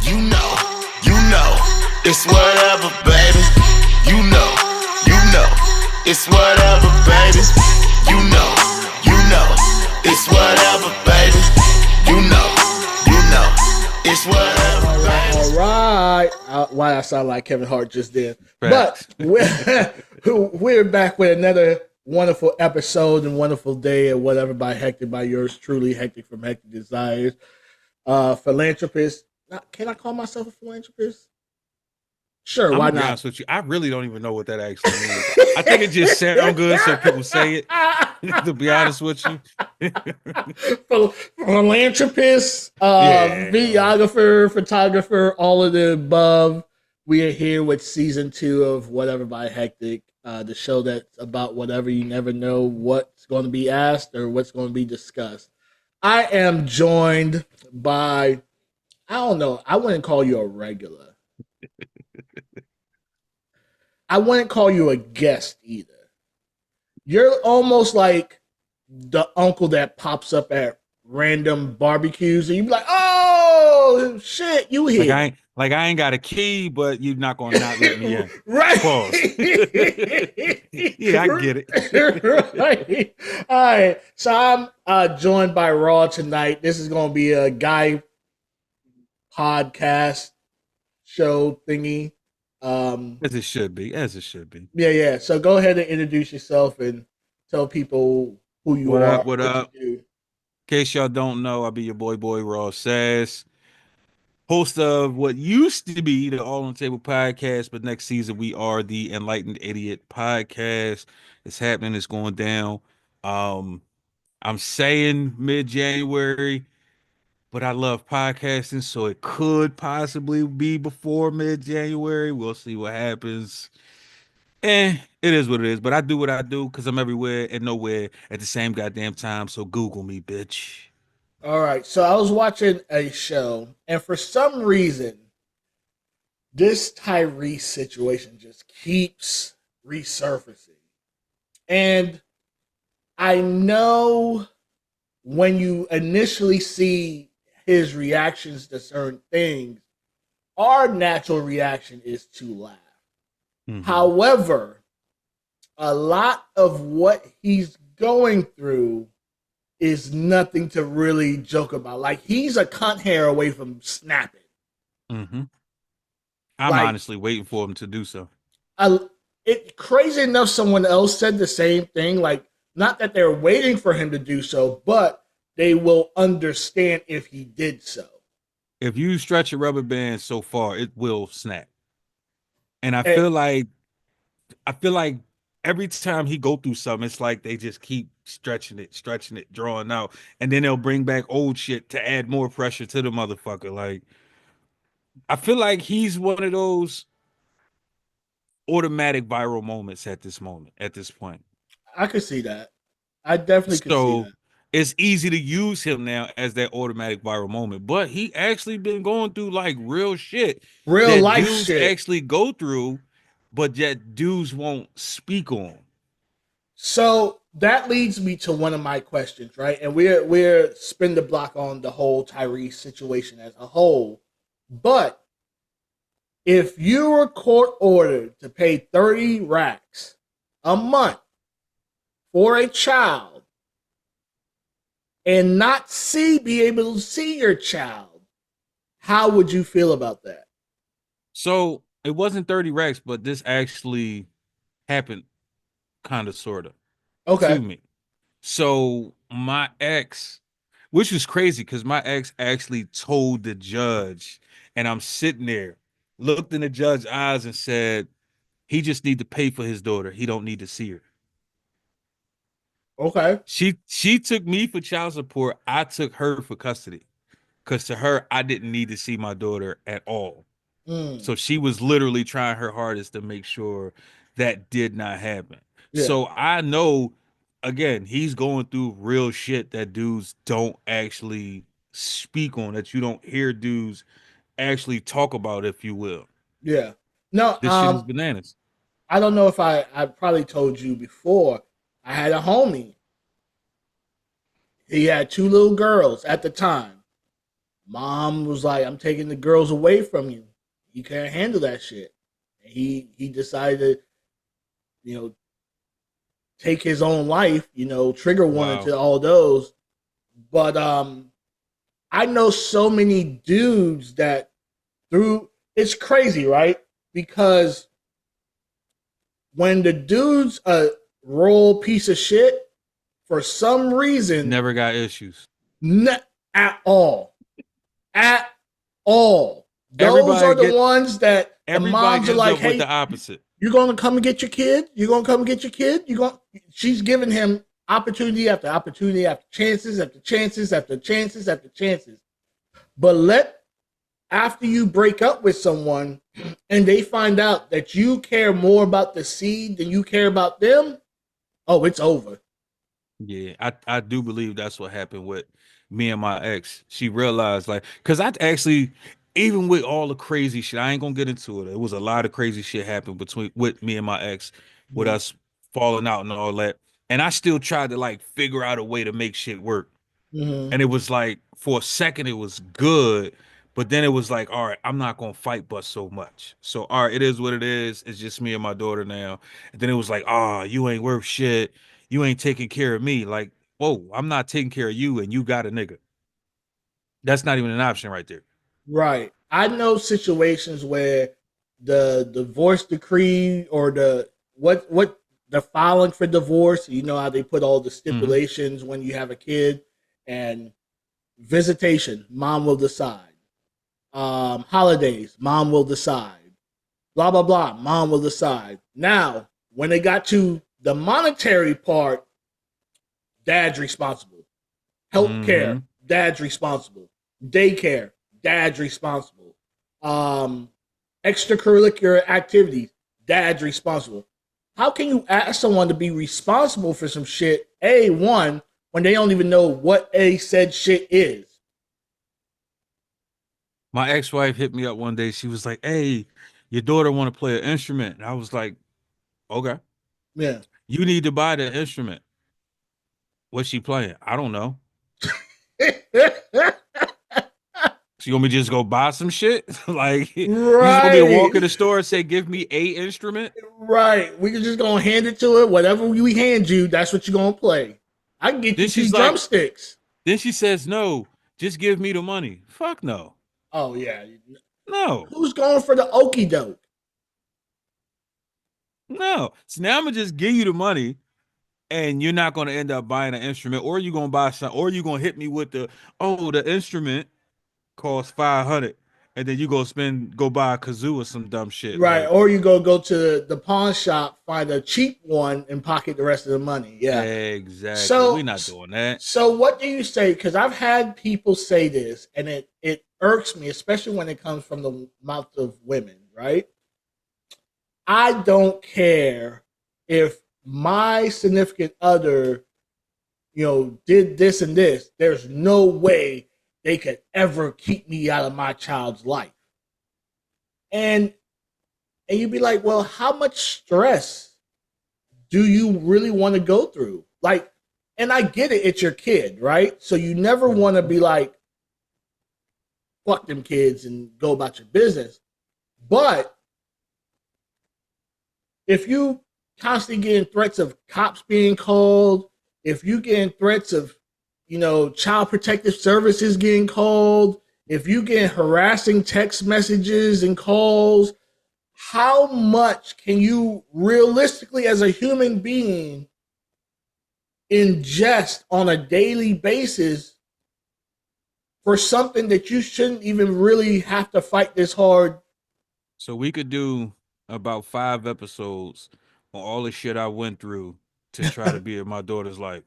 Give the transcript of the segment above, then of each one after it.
You know, it's whatever, baby. You know, it's whatever, baby. You know, it's whatever, baby. You know, it's whatever, baby. All right. Why I sound like Kevin Hart just did. But we're back with another wonderful episode and wonderful day and whatever by Hektek, by yours truly, Hektek from Hektek Desires. Philanthropist. Can I call myself a philanthropist? Sure, why not? Be honest with you, I really don't even know what that actually means. I think it just sounds good, so people say it. To be honest with you, philanthropist, videographer, photographer, all of the above. We are here with season 2 of Whatever by Hektek, the show that's about whatever. You never know what's going to be asked or what's going to be discussed. I am joined by, I don't know, I wouldn't call you a regular. I wouldn't call you a guest either. You're almost like the uncle that pops up at random barbecues and you be like, oh shit, you here. Like I ain't got a key, but you're not gonna not let me in. Right. Pause. Yeah, I get it. Right. All right. So I'm joined by Raw tonight. This is gonna be a guy podcast show thingy. As it should be. Yeah. So go ahead and introduce yourself and tell people who you are. What up? In case y'all don't know, I'll be your boy Raw Asas, host of what used to be the All on the Table podcast, but next season we are the Enlightened Idiot podcast. It's happening. It's going down. I'm saying mid-January, but I love podcasting, so it could possibly be before mid-January. We'll see what happens. It is what it is, but I do what I do because I'm everywhere and nowhere at the same goddamn time, so Google me, bitch. All right, so I was watching a show, and for some reason, this Tyrese situation just keeps resurfacing. And I know when you initially see his reactions to certain things, our natural reaction is to laugh. Mm-hmm. However, a lot of what he's going through is nothing to really joke about. Like, he's a cunt hair away from snapping. Mm-hmm. I'm honestly waiting for him to do so. Crazy enough, someone else said the same thing. Like, not that they're waiting for him to do so, but they will understand if he did so. If you stretch a rubber band so far, it will snap. And I feel like every time he go through something, it's like they just keep stretching it, drawing out, and then they'll bring back old shit to add more pressure to the motherfucker. Like, I feel like he's one of those automatic viral moments at this point. I could see that. I definitely could see that. It's easy to use him now as that automatic viral moment, but he actually been going through like real shit, real life shit. Actually go through, but yet dudes won't speak on. So that leads me to one of my questions, right? And we're spin the block on the whole Tyrese situation as a whole. But if you were court ordered to pay 30 racks a month for a child and not be able to see your child, how would you feel about that? So it wasn't 30 racks, but this actually happened kind of, sort of. Okay. To me. So my ex, which was crazy because my ex actually told the judge, and I'm sitting there, looked in the judge's eyes and said, he just need to pay for his daughter. He don't need to see her. Okay. She took me for child support. I took her for custody because to her, I didn't need to see my daughter at all. So she was literally trying her hardest to make sure that did not happen. Yeah. So I know, again, he's going through real shit that dudes don't actually speak on, that you don't hear dudes actually talk about, if you will. Yeah. No, this shit is bananas. I don't know if I probably told you before. I had a homie. He had 2 little girls at the time. Mom was like, I'm taking the girls away from you. You can't handle that shit. And he decided to, you know, take his own life, trigger warning Wow. to all those. But I know so many dudes that through it's crazy, right? Because when the dude's a royal piece of shit, for some reason, Never got issues. not at all. At all. Those Everybody are the get ones that the everybody moms are ends like, up with the hey, opposite. you're gonna come and get your kid? You're gonna come and get your kid? She's giving him opportunity after opportunity after chances after chances after chances after chances. But after you break up with someone and they find out that you care more about the seed than you care about them, oh, it's over. Yeah, I do believe that's what happened with me and my ex. She realized like because I actually even with all the crazy shit, I ain't gonna get into it. It was a lot of crazy shit happened between with me and my ex, with Mm-hmm. us falling out and all that. And I still tried to like figure out a way to make shit work. Mm-hmm. And it was like for a second it was good, but then it was like, all right, I'm not gonna fight but so much. So all right, it is what it is. It's just me and my daughter now. And then it was like, oh, you ain't worth shit. You ain't taking care of me. Like, whoa, I'm not taking care of you, and you got a nigga. That's not even an option right there. Right. I know situations where the divorce decree or what the filing for divorce, you know how they put all the Hmm. stipulations when you have a kid and visitation, mom will decide. Holidays, mom will decide. Blah blah blah, mom will decide. Now, when they got to the monetary part, dad's responsible. Health care, Hmm. dad's responsible. Daycare, dad's responsible. Um, Extracurricular activities, dad's responsible. How can you ask someone to be responsible for some shit, A1, when they don't even know what A said shit is? My ex-wife hit me up one day. She was like, "Hey, your daughter want to play an instrument." And I was like, "Okay, Yeah. you need to buy the instrument. What's she playing? I don't know. So you want me to just go buy some shit? Like you just want me to Right. walk in the store and say, "Give me a instrument"? Right. We can just gonna hand it to it. Whatever we hand you, that's what you're gonna play. I can get Then you two she's like, drumsticks. then she says, "No, just give me the money." Fuck no, Oh yeah. no, Who's going for the okey doke? no. So now I'm gonna just give you the money, and you're not gonna end up buying an instrument, or you're gonna buy some, or you're gonna hit me with the instrument costs 500, and then you go buy a kazoo or some dumb shit. Right. Like Or you go to the pawn shop, find a cheap one, and pocket the rest of the money. Yeah. exactly, we're So not doing that. so what do you say? Because I've had people say this, and it irks me, especially when it comes from the mouth of women. Right. I don't care if my significant other, did this and this. There's no way they could ever keep me out of my child's life. And and you'd be like, well, how much stress do you really want to go through? Like, and I get it, it's your kid, right? So you never want to be like, fuck them kids and go about your business. But if you constantly getting threats of cops being called, if you getting threats of, child protective services getting called, if you get harassing text messages and calls, how much can you realistically as a human being ingest on a daily basis for something that you shouldn't even really have to fight this hard? So we could do about 5 episodes on all the shit I went through to try to be in my daughter's life.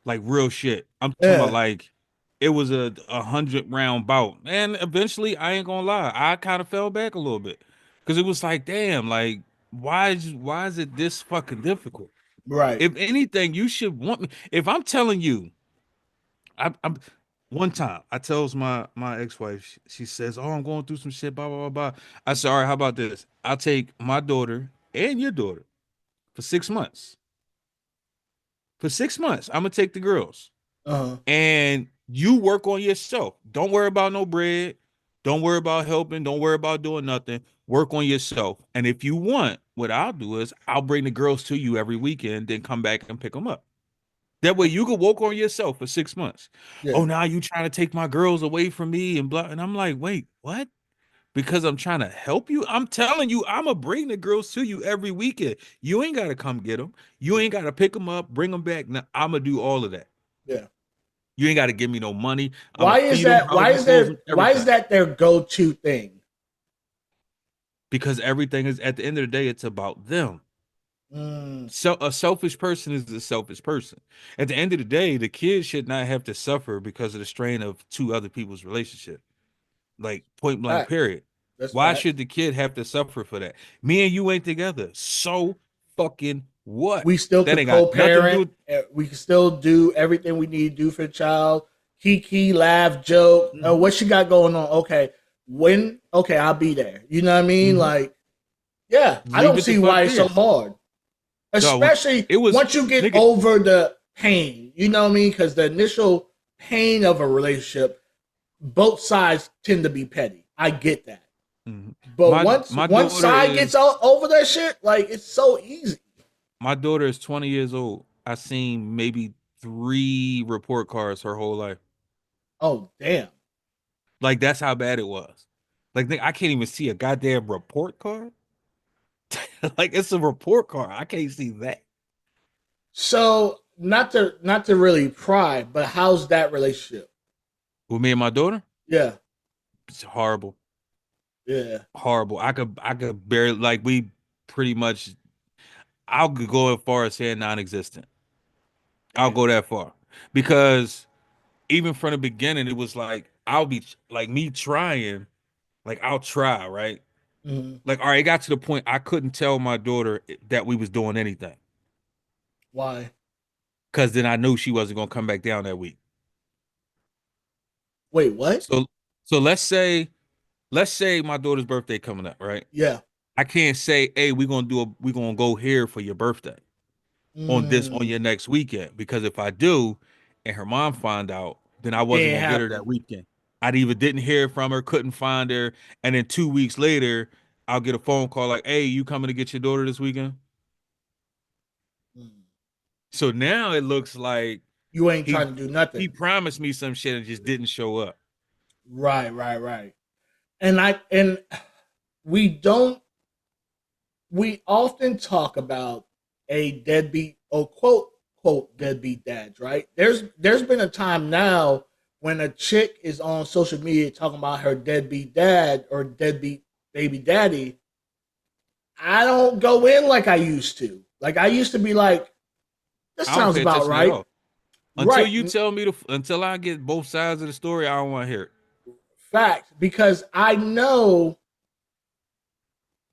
Like real shit. I'm talking about Yeah, like it was a 100 round bout. And eventually, I ain't gonna lie, I kind of fell back a little bit. Cause it was like, damn, like why is it this fucking difficult? right. If anything, you should want me. If I'm telling you, I'm one time I tells my ex-wife, she says, "Oh, I'm going through some shit, blah blah blah blah." I said, "All right, how about this? I'll take my daughter and your daughter for 6 months. For 6 months, I'm gonna take the girls, Uh-huh. and You work on yourself. Don't worry about no bread. Don't worry about helping. Don't worry about doing nothing. Work on yourself. And if you want, what I'll do is I'll bring the girls to you every weekend, then come back and pick them up. That way you can work on yourself for 6 months. Yeah, Oh, now you trying to take my girls away from me and blah. And I'm like, wait, what? Because I'm trying to help you. I'm telling you, I'm gonna bring the girls to you every weekend. You ain't gotta come get them. You yeah, ain't gotta pick them up, bring them back. Now, I'm gonna do all of that. yeah. You ain't gotta give me no money. I'm gonna Why is feed them, that? house them, clothes them, Why is everything. that their go-to thing? Because everything is at the end of the day, it's about them. Mm, So a selfish person is a selfish person. At the end of the day, the kid should not have to suffer because of the strain of two other people's relationship. Like point blank, facts. period. That's Why facts. should the kid have to suffer for that? Me and you ain't together. So fucking what? We still That could ain't got nothing to do co-parent. with. We can still do everything we need to do for the child. Kiki, laugh, joke. Oh, Mhm, what she got going on? Okay, when? Okay, I'll be there. You know what I mean? mhm. Like, yeah, I Leave don't it the see fuck why it's so there. hard. Dog, Especially it was once you get nigga. over the pain. You know what I mean? Because the initial pain of a relationship, both sides tend to be petty. I get that. Mhm. But My once my one daughter side gets is over that shit, like it's so easy. my daughter is 20 years old. I seen maybe 3 report cards her whole life. Oh damn. Like that's how bad it was. Like I can't even see a goddamn report card. Like it's a report card. I can't see that. So not to really pry, but how's that relationship? With me and my daughter, Yeah, it's horrible. yeah. Horrible. I could barely like we pretty much I'll go as far as saying non-existent. I'll Damn. go that far. Because even from the beginning, it was like I'll be like me trying, like I'll try, right? Hmm. Like, all right, it got to the point I couldn't tell my daughter that we was doing anything. Why? Cause then I knew she wasn't gonna come back down that week. Wait, what? So so let's say my daughter's birthday coming up, right? Yeah. I can't say, hey, we're gonna go here for your birthday on Mm, your next weekend. Because if I do and her mom find out, then I it wasn't ain't gonna get her that happening. weekend. I'd either didn't hear from her, couldn't find her, and then 2 weeks later, I'll get a phone call like, hey, you coming to get your daughter this weekend? Mm. So now it looks like You ain't he trying to do he nothing. promised me some shit and just didn't show up. Right, right, right. And we don't we often talk about a deadbeat or quote deadbeat dads, right? There's been a time now when a chick is on social media talking about her deadbeat dad or deadbeat baby daddy. I don't go in like I used to. Like I used to be like, this I don't sounds pay about attention at right. all. Until Right. you tell me until I get both sides of the story, I don't want to hear it. Fact. Because I know,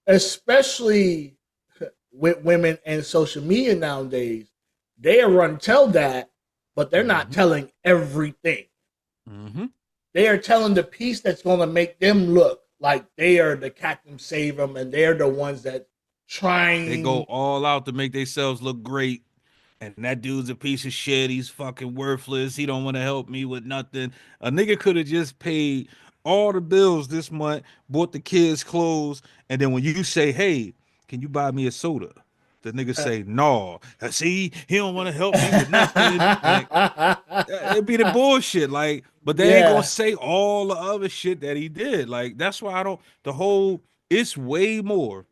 especially with women and social media nowadays, they are run tell that, but they're not Hmm. telling everything. Hmm. They are telling the piece that's going to make them look like they are the Captain Save them, and they're the ones that They go trying. all out to make themselves look great. And that dude's a piece of shit. He's fucking worthless. He don't want to help me with nothing. A nigga could have just paid all the bills this month, bought the kids clothes, and then when you say, "Hey, can you buy me a soda?" The nigga say, "No." See, he don't want to help me with nothing. Like it'd be the bullshit. Like, but they ain't gonna Yeah, say all the other shit that he did. Like that's why I don't. The whole it's way more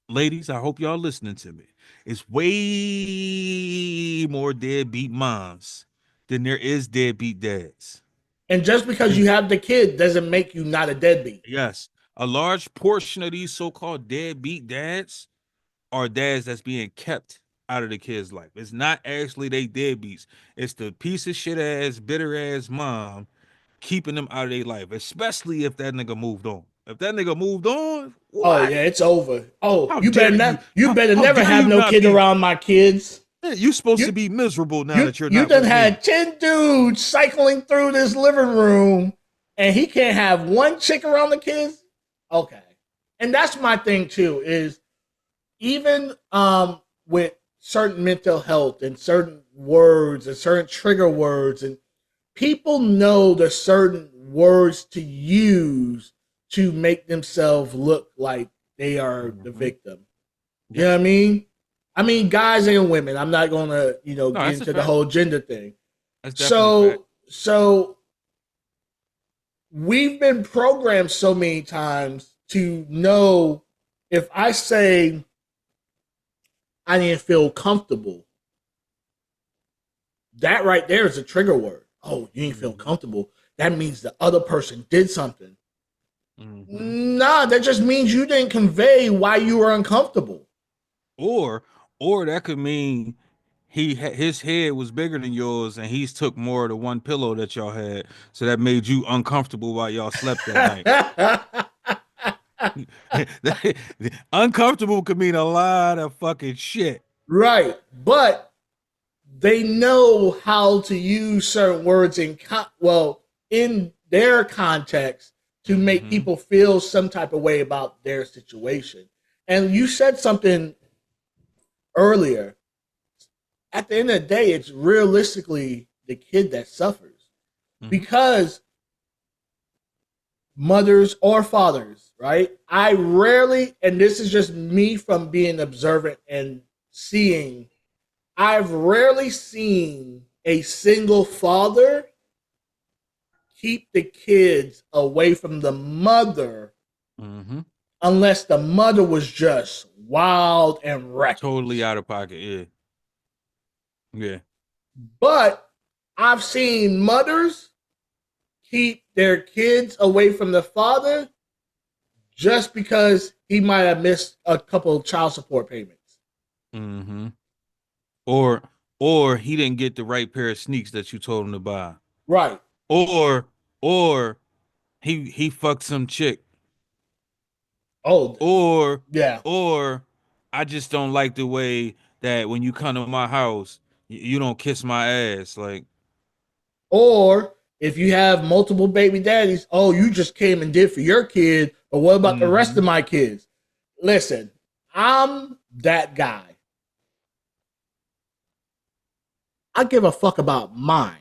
ladies, I hope y'all listening to me. It's way more deadbeat moms than there is deadbeat dads. and just because you have the kid doesn't make you not a deadbeat. Yes, a large portion of these so-called deadbeat dads are dads that's being kept out of the kid's life. It's not actually they deadbeats. It's the piece of shit ass, bitter ass mom keeping them out of their life, especially if that nigga moved on. If that nigga moved on, Oh what? yeah, it's over. Oh, How dare you? you better How never dare have you no not kid be? around my kids. Yeah, you supposed You to be miserable now you that you're you not done with me. had 10 dudes cycling through this living room and he can't have one chick around the kids. Okay. And that's my thing too, is even with certain mental health and certain words and certain trigger words and people know the certain words to use to make themselves look like they are the Mm-hmm. victim. You know Yep. what I mean? I mean, guys and women. I'm not gonna, No, get that's a into the fact. whole gender thing. That's definitely a fact. So we've been programmed so many times to know if I say I didn't feel comfortable, that right there is a trigger word. Oh, you didn't feel Mm-hmm. comfortable. That means the other person did something. Mm-hmm. Nah, that just means you didn't convey why you were uncomfortable. Or or that could mean his head was bigger than yours and he's took more of the one pillow that y'all had, so that made you uncomfortable while y'all slept that night. Uncomfortable could mean a lot of fucking shit. Right. But they know how to use certain words in their context to make Mm-hmm. people feel some type of way about their situation. And you said something earlier. At the end of the day, it's realistically the kid that suffers Mm-hmm. because mothers or fathers, right? I rarely, and this is just me from being observant and seeing, I've rarely seen a single father keep the kids away from the mother Mm-hmm. unless the mother was just wild and Totally reckless. out of pocket. Yeah. Yeah. But I've seen mothers keep their kids away from the father just because he might have missed a couple of child support payments. Mm-hmm. Or or he didn't get the right pair of sneaks that you told him to buy. Right. Or or he fucked some chick. Oh, Or yeah. or I just don't like the way that when you come to my house, you don't kiss my ass. Like, Or if you have multiple baby daddies, oh, you just came and did for your kid, but what about the rest of mm-hmm. my kids? Listen, I'm that guy. I give a fuck about mine.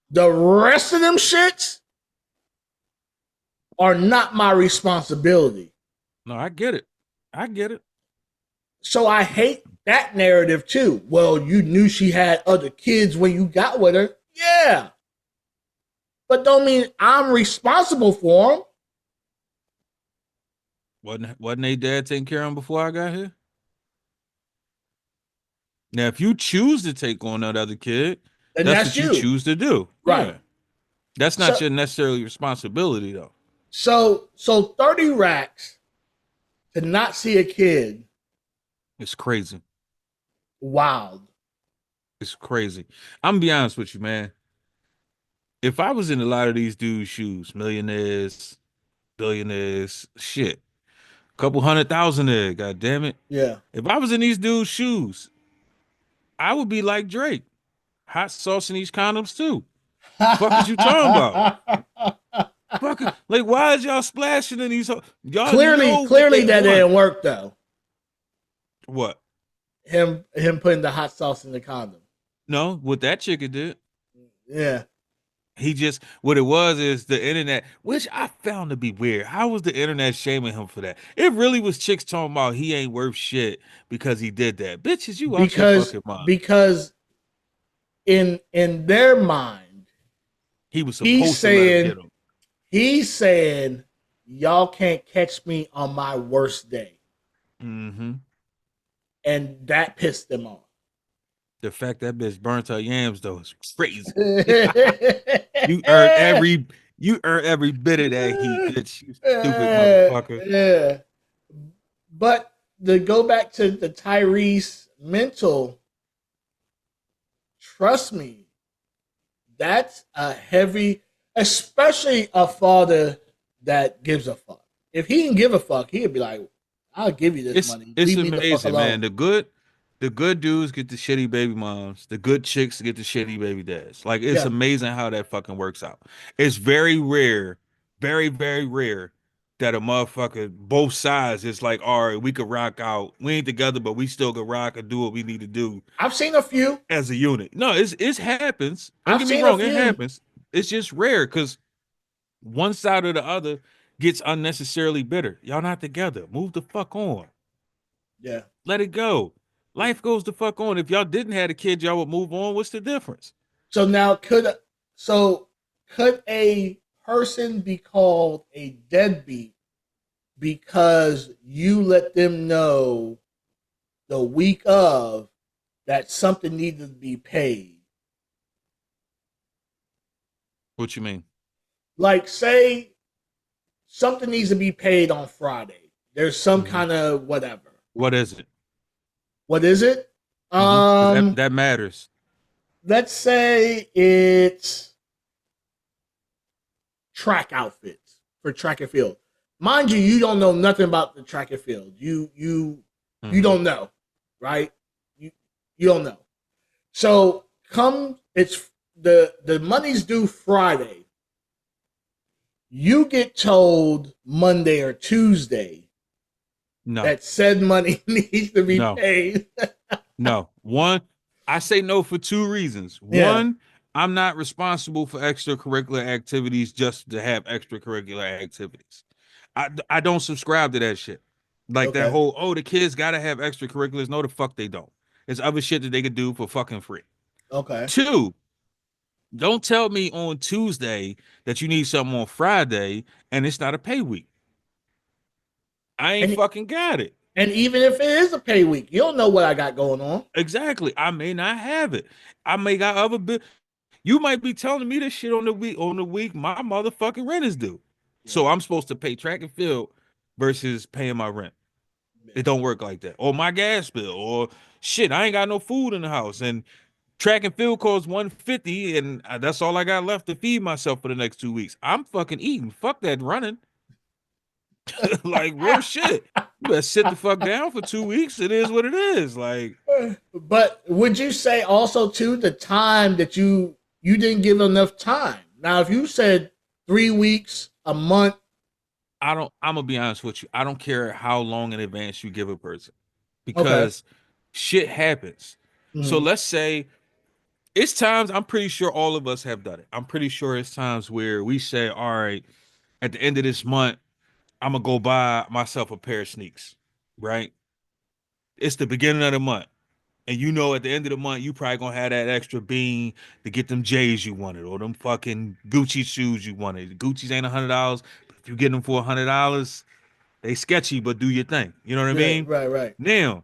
The rest of them shits are not my responsibility. No, I get it. I get it. So I hate that narrative too. Well, you knew she had other kids when you got with her. Yeah. But don't mean I'm responsible for them. Wasn't they dad taking care of him before I got here? Now, if you choose to take on that other kid, And that's that's what you you. choose to do. Right. Yeah. That's not So your necessarily responsibility though. so 30 racks to not see a kid, It's crazy. wild. It's crazy. I'm gonna be honest with you, man. If I was in a lot of these dudes' shoes, millionaires, billionaires, shit, couple 100,000 there, god damn it. Yeah. If I was in these dudes' shoes, I would be like Drake, hot sauce in these condoms too. Fuck is you talking about? Fuck, like why is y'all splashing in these? Y'all clearly, know what clearly they that want. didn't work though. What? Him putting the hot sauce in the condom. No, what that chicken did. Yeah. He just what it was is the internet, which I found to be weird. How was the internet shaming him for that? It really was chicks talking about he ain't worth shit because he did that. Bitches, you out your Because fucking mind. because in their mind, He was he's supposed to let him get saying him. he's saying y'all can't catch me on my worst day. Mm-hmm. And that pissed them off. The fact that bitch burnt her yams though is crazy. You earned every bit of that heat, bitch. You stupid motherfucker. Yeah. But to go back to the Tyrese mental, trust me, that's a heavy, especially a father that gives a fuck. If he didn't give a fuck, he'd be like, I'll give you this money. It's Leave me the fuck amazing, man. alone. The good dudes get the shitty baby moms. The good chicks get the shitty baby dads. Like it's Yeah. amazing how that fucking works out. It's very rare, very, very rare that a motherfucker, both sides, it's like, all right, we could rock out. We ain't together, but we still could rock and do what we need to do I've seen a few. as a unit. No, it happens. Don't I've get me seen a wrong, it few. happens. It's just rare because one side or the other gets unnecessarily bitter. Y'all not together. Move the fuck on. Yeah. Let it go. Life goes the fuck on. If y'all didn't have a kid, y'all would move on. What's the difference? So now could a person be called a deadbeat because you let them know the week of that something needed to be paid? What you mean? Like, say something needs to be paid on Friday. There's some Mhm. kind of whatever. What is it? What is it? Because that matters. Let's say it's track outfits for track and field. Mind you, you don't know nothing about the track and field. You Mhm. don't know, right? You don't know. So come it's the money's due Friday. You get told Monday or Tuesday No, that said money needs to be no, paid. no. One, I say no for two reasons. Yeah. One, I'm not responsible for extracurricular activities just to have extracurricular activities. I don't subscribe to that shit. Like that Okay. whole, oh, the kids gotta have extracurriculars. No, the fuck they don't. There's other shit that they could do for fucking free. Okay. Two, don't tell me on Tuesday that you need something on Friday and it's not a pay week. I ain't And fucking got it. and even if it is a pay week, you don't know what I got going on. Exactly. I may not have it. I may got other You might be telling me this shit on the week my motherfucking rent is due. Yeah. So I'm supposed to pay track and field versus paying my rent. It don't work like that. Or my gas bill, or shit, I ain't got no food in the house, and track and field costs 150, and that's all I got left to feed myself for the next 2 weeks. I'm fucking eating. Fuck that running. Like real shit. You better sit the fuck down for 2 weeks. It is what it is. Like But would you say also too the time that you didn't give enough time? Now, if you said 3 weeks, a month, I'm gonna be honest with you. I don't care how long in advance you give a person okay. because shit happens. So Mm-hmm. let's say it's times I'm pretty sure all of us have done it. I'm pretty sure it's times where we say, all right, at the end of this month, I'm gonna go buy myself a pair of sneaks, right? It's the beginning of the month. And you know at the end of the month, you probably gonna have that extra bean to get them J's you wanted or them fucking Gucci shoes you wanted. Gucci's ain't $100, but if you get them for $100, they sketchy, but do your thing. You know what I Yeah, mean? right, right. Now,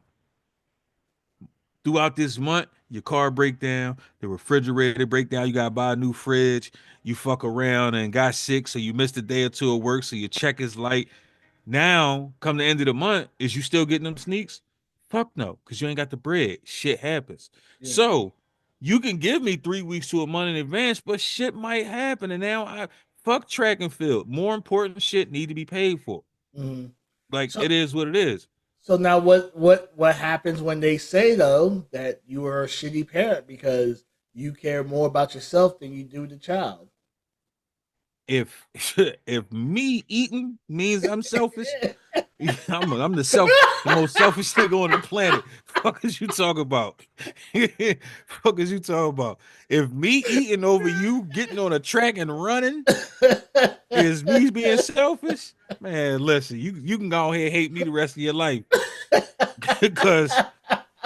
throughout this month, your car break down, the refrigerator break down, you gotta buy a new fridge, you fuck around and got sick, so you missed a day or two of work, so your check is light. Now, come the end of the month, is you still getting them sneaks? Fuck no, because you ain't got the bread. Shit happens. Yeah. So you can give me 3 weeks to a month in advance, but shit might happen. And now I fuck track and field. More important shit need to be paid for. Mm-hmm. Like So it is what it is. so now what happens when they say though that you are a shitty parent because you care more about yourself than you do the child? If if me eating means I'm selfish, I'm the most selfish nigga on the planet. Fuck is you talking about? Fuck is you talking about? If me eating over you getting on a track and running is me being selfish, man, listen, you can go ahead and hate me the rest of your life because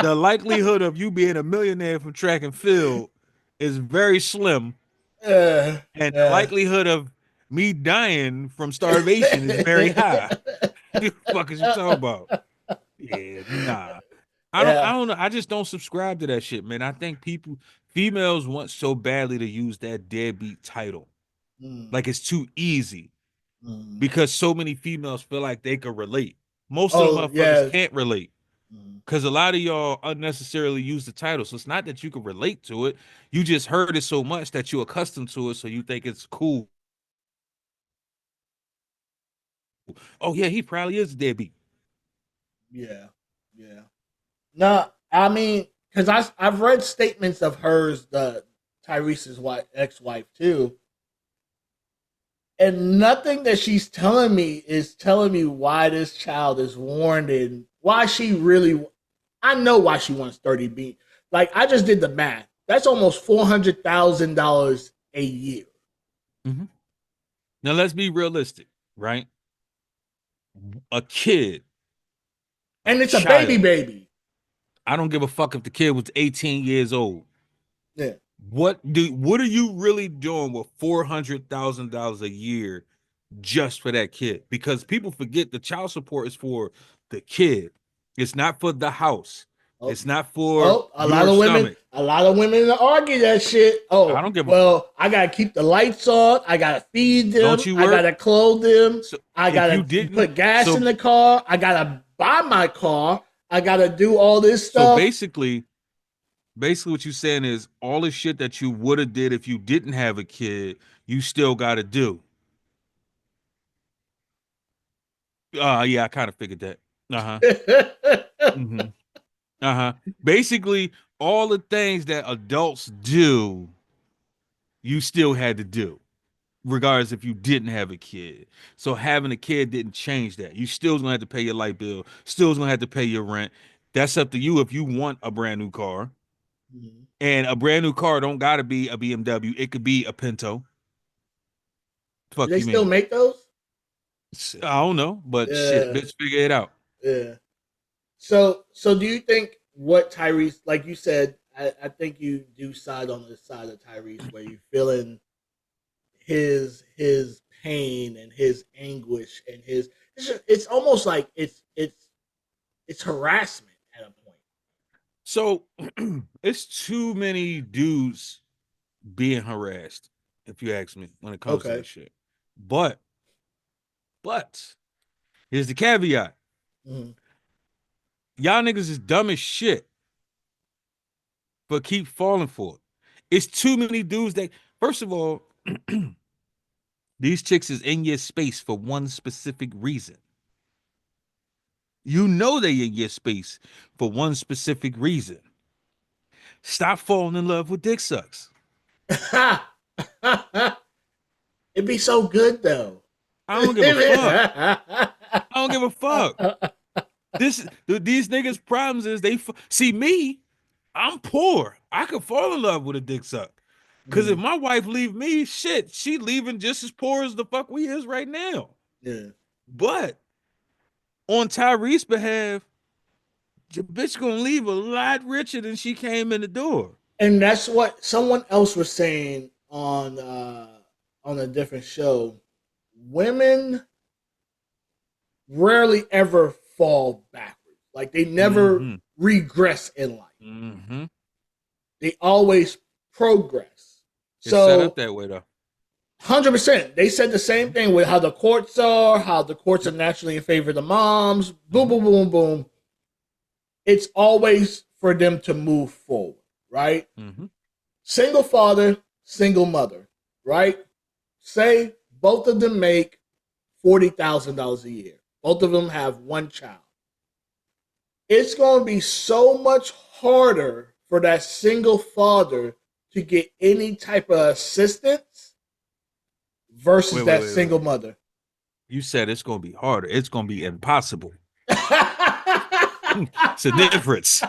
the likelihood of you being a millionaire from track and field is very slim, and the Yeah. likelihood of me dying from starvation is very high. The fuck is you talking about? Yeah, nah. I Yeah. don't know. I just don't subscribe to that shit, man. I think females want so badly to use that deadbeat title. Mm, Like it's too easy mm. because so many females feel like they could relate. Most of the Oh motherfuckers yeah. can't relate Mm, because a lot of y'all unnecessarily use the title. So it's not that you can relate to it. You just heard it so much that you're accustomed to it, so you think it's cool. Oh yeah, he probably is a deadbeat. yeah. Yeah. No, I mean, because I've read statements of hers, the Tyrese's wife, ex-wife too, And nothing that she's telling me is telling me why this child is warned and why she really. I know why she wants 30 B. Like, I just did the math. That's almost $400,000 a year. Mm-hmm. Now let's be realistic, right? A kid, And it's a child. baby. I don't give a fuck if the kid was 18 years old. Yeah. What are you really doing with $400,000 a year just for that kid? Because people forget the child support is for the kid. It's not for the house. Oh, It's not for a lot your of women, stomach. argue that shit. I Oh, don't give a well, I gotta keep the lights on. I gotta feed them. Don't you I work? gotta clothe them. So I if you gotta didn't, put gas so in the car. I gotta buy my car. I gotta do all this so stuff. basically what you're saying is all the shit that you would have did if you didn't have a kid, you still got to do. Yeah, I kind of figured that. Uh-huh. Mm-hmm. Uh-huh. Basically, all the things that adults do, you still had to do, regardless if you didn't have a kid. So having a kid didn't change that. You still gonna have to pay your light bill, still gonna have to pay your rent. That's up to you if you want a brand new car. Mhm. And a brand new car don't gotta be a BMW. It could be a Pinto. Do Fuck they you still mean? make those? I don't know, but shit, Yeah, let's figure it out. yeah. So do you think what Tyrese, like you said, I think you do side on the side of Tyrese where you feeling his pain and his anguish and his it's almost like it's harassment at a point. So it's too many dudes being harassed, if you ask me, when it comes to Okay. this shit. But here's the caveat. Mm-hmm. Y'all niggas is dumb as shit, but keep falling for it. It's too many dudes that, first of all, these chicks is in your space for one specific reason. You know they in your space for one specific reason. Stop falling in love with dick sucks. It'd be so good though. I don't give a fuck. I don't give a fuck. These niggas' problems is see me. I'm poor. I could fall in love with a dick suck. Cause if Mm, my wife leave me, shit, she leaving just as poor as the fuck we is right now. yeah. But on Tyrese's behalf, your bitch gonna leave a lot richer than she came in the door. And that's what someone else was saying on a different show. Women rarely ever fall backwards. Like they never Mm-hmm. regress in life. Mm-hmm. They always progress. It's set up So that way though. 100%. They said the same thing with how the courts are, how the courts are naturally in favor of the moms. Boom, boom, boom, boom. It's always for them to move forward, right? Mm-hmm. Single father, single mother, right? Say both of them make $40,000 a year. Both of them have one child. It's going to be so much harder for that single father to get any type of assistance versus that single mother. You said it's gonna be harder. It's gonna be impossible. It's a difference.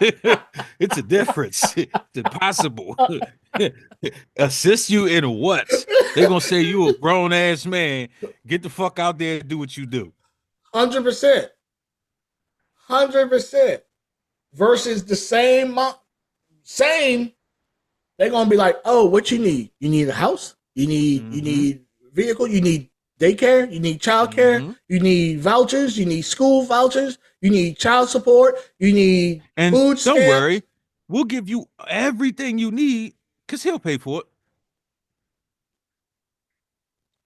It's a difference. It's impossible. Assist you in what? They're gonna say you a grown ass man. Get the fuck out there and do what you do. 100%. 100%. Versus the same, they're gonna be like, oh, what you need? You need a house? You need vehicle, you need daycare, you need childcare, you need vouchers, you need school vouchers, you need child support, you need And food stamps. don't worry, we'll give you everything you need because he'll pay for it.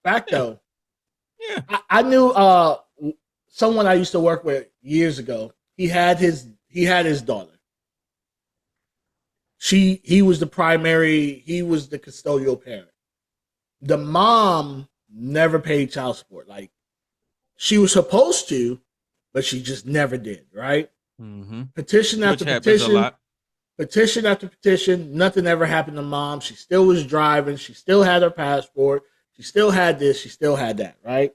Fact Yeah. though. Yeah. I knew someone I used to work with years ago. He had his daughter. He was the custodial parent. The mom never paid child support. Like she was supposed to, but she just never did, right? Mm-hmm. Petition after petition, petition after petition, nothing ever happened to mom. She still was driving, she still had her passport, She still had this. She still had that, right?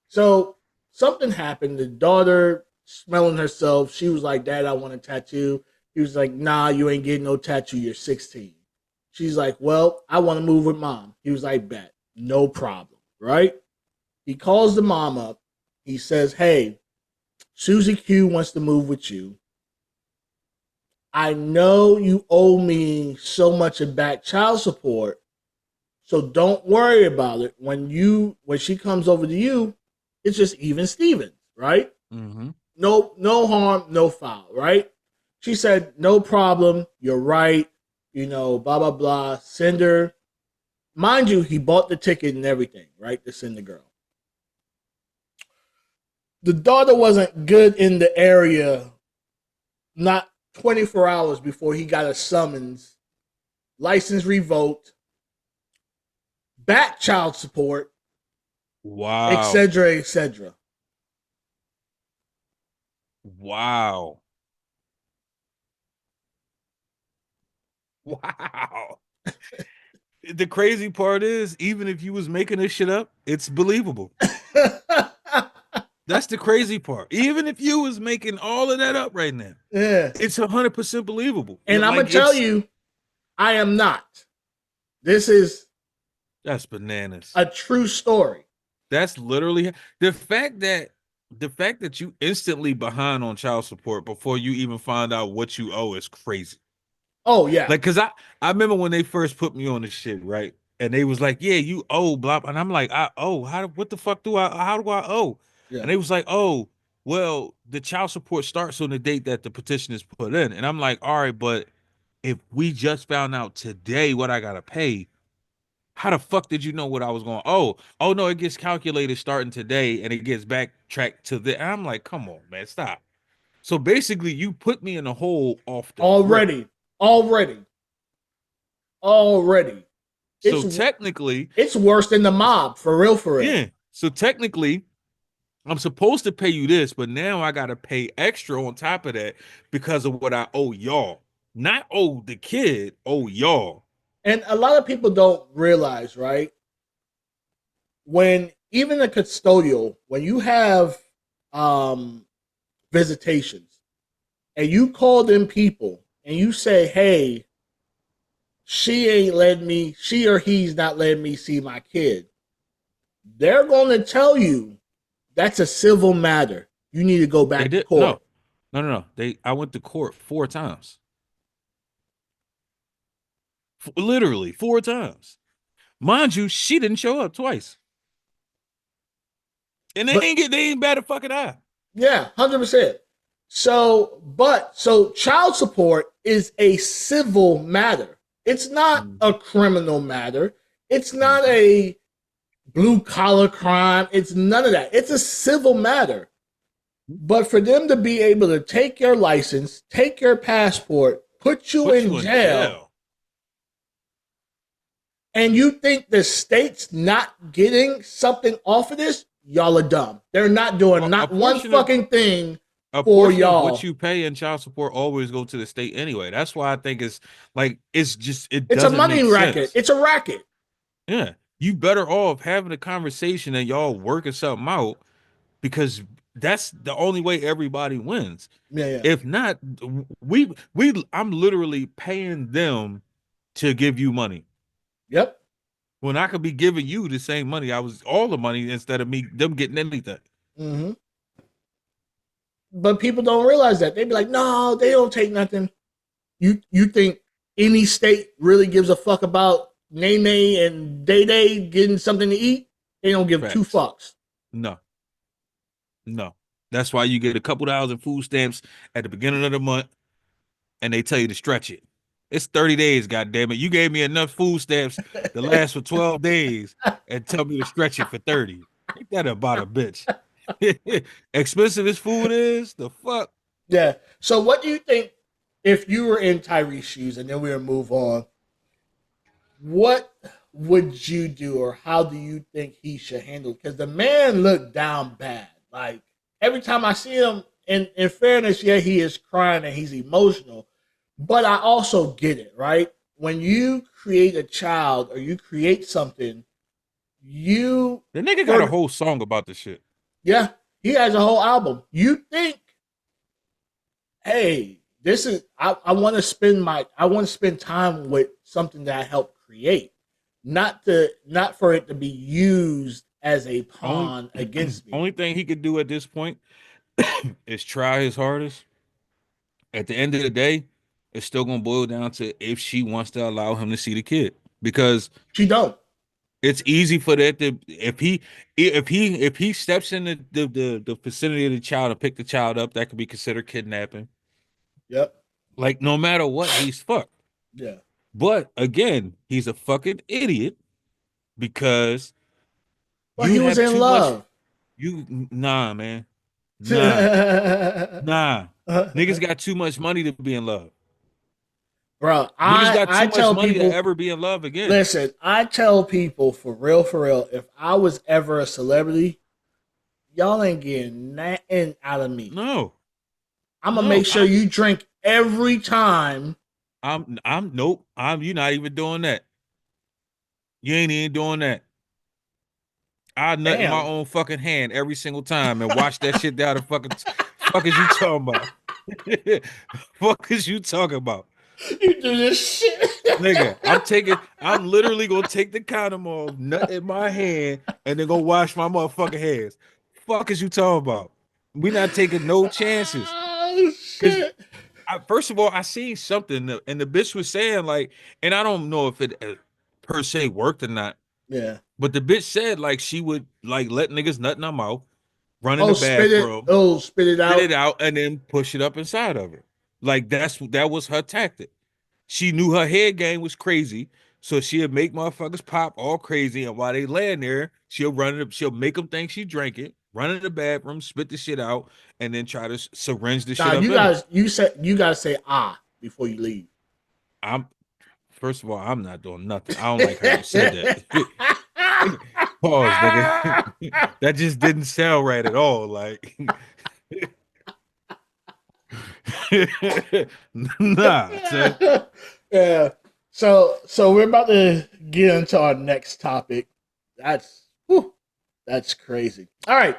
So something happened. The daughter smelling herself. She was like, Dad, I want a tattoo. He was like, nah, you ain't getting no tattoo. You're 16. She's like, well, I want to move with mom. He was like, bet. No problem, right? He calls the mom up. He says, hey, Susie Q wants to move with you. I know you owe me so much in back child support, so don't worry about it. When she comes over to you, it's just even Stevens, right? Mm-hmm. No harm, no foul, right? She said, no problem, you're right, blah, blah, blah. Send her. Mind you, he bought the ticket and everything, right, to send the girl. The daughter wasn't good in the area, not 24 hours before he got a summons, license revoked, back child support, Wow. etc., etc. Wow. Wow. The crazy part is, even if you was making this shit up, it's believable. That's the crazy part. Even if you was making all of that up right now, Yeah. it's 100% believable. And I'm going to tell you, I am not. This is that's bananas. A true story. That's literally the fact that you instantly behind on child support before you even find out what you owe is crazy. Oh yeah. Like, cause I remember when they first put me on this shit, right? And they was like, yeah, you owe blah, and I'm like, I owe. What the fuck how do I owe? Yeah. And they was like, oh, well, the child support starts on the date that the petition is put in. And I'm like, all right, but if we just found out today what I gotta pay, how the fuck did you know what I was going? Oh no, it gets calculated starting today and it gets backtracked to the. And I'm like, come on, man, stop. So basically, you put me in a hole off the already. So technically, it's worse than the mob, for real. Yeah. So technically, I'm supposed to pay you this, but now I gotta pay extra on top of that because of what I owe y'all. Not owe the kid, owe y'all. And a lot of people don't realize, right? When even a custodial, when you have visitations and you call them people and you say, hey, she or he's not letting me see my kid, they're going to tell you that's a civil matter. You need to go back to court. No. I went to court 4 times. Literally 4 times. Mind you, she didn't show up twice. And they ain't bat a fucking eye. Yeah, 100%. So child support is a civil matter. It's not a criminal matter. It's not a blue collar crime. It's none of that. It's a civil matter. But for them to be able to take your license, take your passport, put you in jail, and you think the state's not getting something off of this, y'all are dumb. They're not doing not one fucking thing for y'all. What you pay in child support always go to the state anyway. That's why I think it's like it's a money racket. It's a racket. Yeah, you better off having a conversation and y'all working something out, because that's the only way everybody wins. Yeah. If not, I'm literally paying them to give you money. Yep. When I could be giving you the same money, all the money instead of them getting anything. Mm-hmm. But people don't realize that. They be like, no, they don't take nothing. You think any state really gives a fuck about Nene and Day Day getting something to eat? They don't give 2 fucks. No. That's why you get a couple $1,000 in food stamps at the beginning of the month, and they tell you to stretch it. It's 30 days, goddammit. You gave me enough food stamps to last for 12 days and tell me to stretch it for 30. Ain't that about a bitch? Expensive as food is, the fuck? Yeah. So what do you think, if you were in Tyree's shoes, and then we'll move on, what would you do, or how do you think he should handle it? Because the man looked down bad. Like, every time I see him, in fairness, yeah, he is crying and he's emotional, but I also get it, right? When you create a child or you create something, You The nigga got a for whole song about this shit. yeah, he has a whole album. You think, hey, this is I want to spend time with something that I helped create, not for it to be used as a Only pawn against me. only thing he could do at this point is try his hardest. At the end of the day, it's still gonna boil down to if she wants to allow him to see the kid. Because She don't. it's easy for that to if he steps in the vicinity of the child and pick the child up, that could be considered kidnapping. Yep. Like no matter what, he's fucked. Yeah. But again, he's a fucking idiot because Well, you he was have in too much. love. Nah, man. Nah. Niggas got too much money to be in love. Bro, Niggas got I too much tell money to people, ever be in love again. listen, I tell people for real, if I was ever a celebrity, y'all ain't getting nothing out of me. No, I'm gonna no. make sure you drink every time. Nope. You're not even doing that. You ain't even doing that. I nut in my Damn. own fucking hand every single time and wash that shit down. And fuck is you talking about? Fuck is you talking about? You do this shit. Nigga, I'm literally gonna take the condom off, nut in my hand, and then go wash my motherfucking hands. Fuck is you talking about? We not taking no chances. Oh Cause shit. first of all, I seen something and the bitch was saying like, and I don't know if it per se worked or not, Yeah. but the bitch said like she would like let niggas nut in her mouth, run in Oh, the spit it. bathroom, Oh, spit it spit it out. out, and then push it up inside of her. Like that was her tactic. She knew her head game was crazy, so she'll make motherfuckers pop all crazy, and while they laying there, she'll make them think she drank it, run in the bathroom, spit the shit out, and then try to syringe the Nah, shit up in them. you gotta say before you leave. I'm First of all, I'm not doing nothing. I don't like how you said that. Pause, nigga. That just didn't sound right at all. Like, nah, son. Yeah. So we're about to get into our next topic. That's crazy. All right.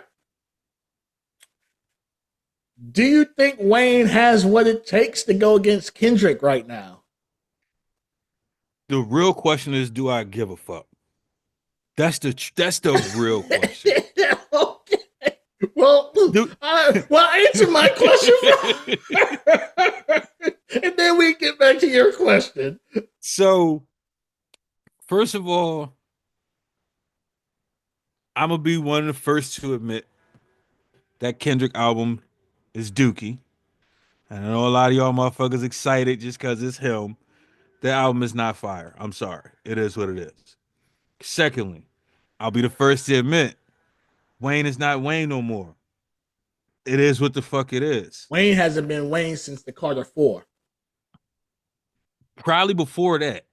Do you think Wayne has what it takes to go against Kendrick right now? The real question is, do I give a fuck? That's the real question. Okay. Well, Dude. answer my question and then we get back to your question. So, first of all, I'm gonna be one of the first to admit that Kendrick album is dookie. And I know a lot of y'all motherfuckers excited just because it's him. The album is not fire. I'm sorry. It is what it is. Secondly, I'll be the first to admit Wayne is not Wayne no more. It is what the fuck it is. Wayne hasn't been Wayne since the Carter 4. Probably before that.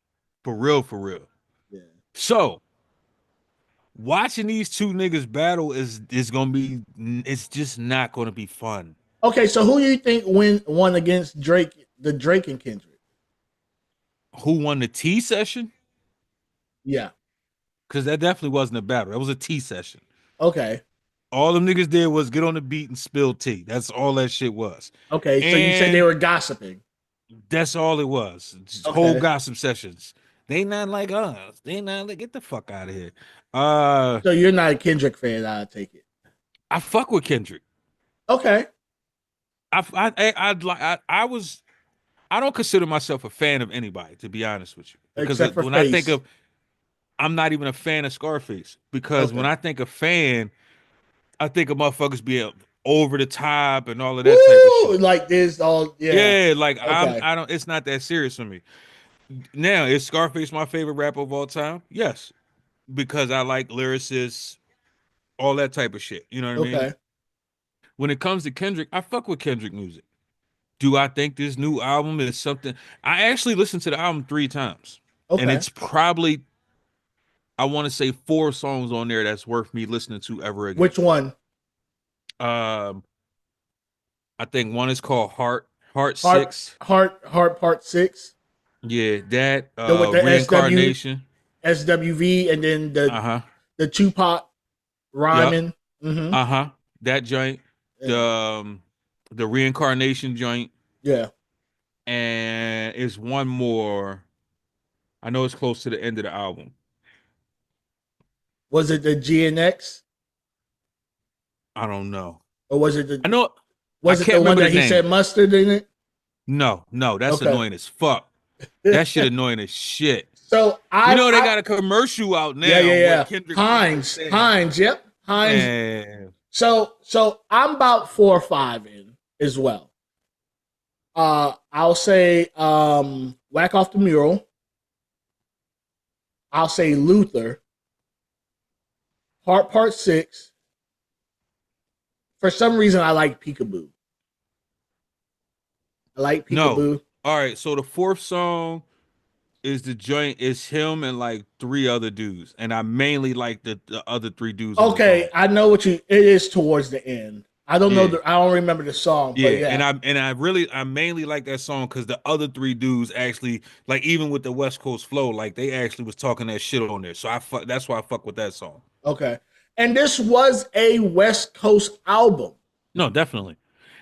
For real, for real. Yeah. So watching these two niggas battle is gonna be it's just not gonna be fun. Okay, so who do you think won against Drake and Kendrick? Who won the tea session? Yeah. Because that definitely wasn't a battle. That was a tea session. Okay. All them niggas did was get on the beat and spill tea. That's all that shit was. Okay, so you said they And were gossiping. that's all it was. Just whole Okay. gossip sessions. They not like us. They not like, get the fuck out of here. So you're not a Kendrick fan, I take it. I fuck with Kendrick. Okay. I was I don't consider myself a fan of anybody, to be honest with you. Because Except for when I Face. think of I'm not even a fan of Scarface. Because when Okay. I think of fan, I think of motherfuckers being over the top and all of that type of shit. Like this, all Yeah, like Okay. I don't it's not that serious for me. Now, is Scarface my favorite rapper of all time? Yes. Because I like lyricists, all that type of shit. You know what I mean? Okay. When it comes to Kendrick, I fuck with Kendrick music. Do I think this new album is something? I actually listened to the album 3 times. And Okay. it's probably, I want to say 4 songs on there that's worth me listening to ever again. Which one? Um, I think one is called Heart 6. Heart Part 6. Yeah, that With the Reincarnation. SWV, and then the Uh-huh. the Tupac Yep. rhyming. Mm-hmm. Uh-huh. That joint. Yeah. The reincarnation joint. Yeah. And it's one more. I know it's close to the end of the album. Was it the GNX I don't know. or I know I was it can't the one remember the that he name. said mustard in it? No, that's Okay. annoying as fuck. That shit annoying as shit. So You I know they I got a commercial out yeah, now. yeah, What yeah. Kendrick Lamar is Heinz, saying, Heinz, yep, Heinz. man. So I'm about 4 or 5 in as well. I'll say Whack Off the Mural. I'll say Luther. Part 6. For some reason, I like Peekaboo. I like No. Peekaboo. All right. So the fourth song is the joint is him and like three other dudes, and I mainly like the other three dudes on the Okay, song. I know what you. It is towards the end. I don't know. Yeah. I don't remember the song, but Yeah, yeah. I mainly like that song because the other three dudes actually like even with the West Coast flow, like they actually was talking that shit on there. So that's why I fuck with that song. Okay, and this was a West Coast album. No, definitely.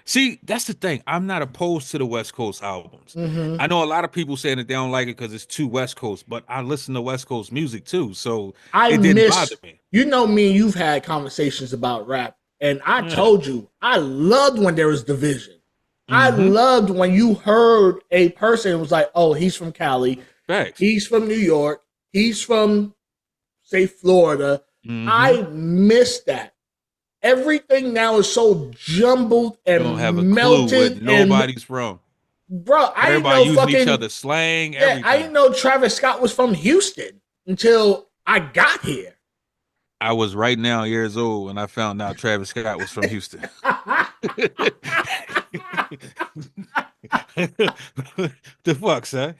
See, that's the thing. I'm not opposed to the West Coast albums. Mm-hmm. I know a lot of people saying that they don't like it because it's too West Coast, but I listen to West Coast music too, so I it didn't bother miss. me. You know me. You've had conversations about rap, and I Yeah. told you I loved when there was division. I Mm-hmm. loved when you heard a person was like, "Oh, he's from Cali, Facts. he's from New York, he's from say Florida." Mm-hmm. I miss that. Everything now is so jumbled You don't have a and clue where melted and nobody's from. bro, I didn't Everybody know using each fucking other's slang, yeah, I everything. didn't know Travis Scott was from Houston until I got here. I was right now years old when I found out Travis Scott was from Houston. The fuck, son?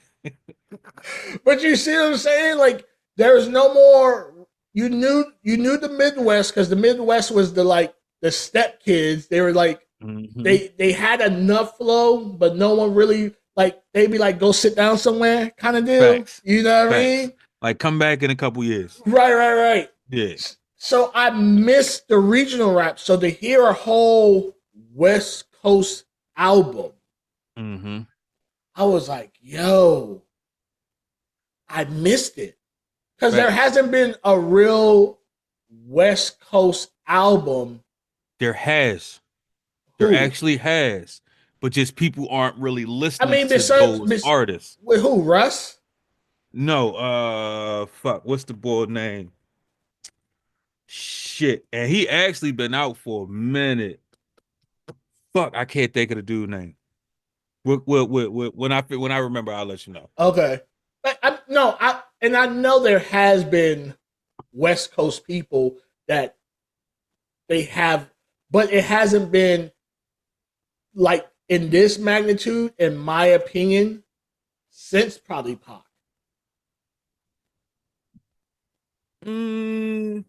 But you see what I'm saying? Like there's no more. You knew the Midwest because the Midwest was the step kids. They were like Mm-hmm. they had enough flow, but no one really like they'd be like go sit down somewhere kind of deal. Facts. You know what I Facts. mean? Like come back in a couple years. Right. Yeah. So I missed the regional rap. So to hear a whole West Coast album, Mm-hmm. I was like, yo, I missed it. Because there Facts. hasn't been a real West Coast album. There has. There Who? actually has. But just people aren't really I listening mean, to those artists. with who? Russ? No, fuck. What's the boy name? Shit. And he actually been out for a minute. Fuck, I can't think of the dude name. When I remember, I'll let you know. Okay. I know there has been West Coast people that they have, but it hasn't been like in this magnitude, in my opinion, since probably Pac. Mm,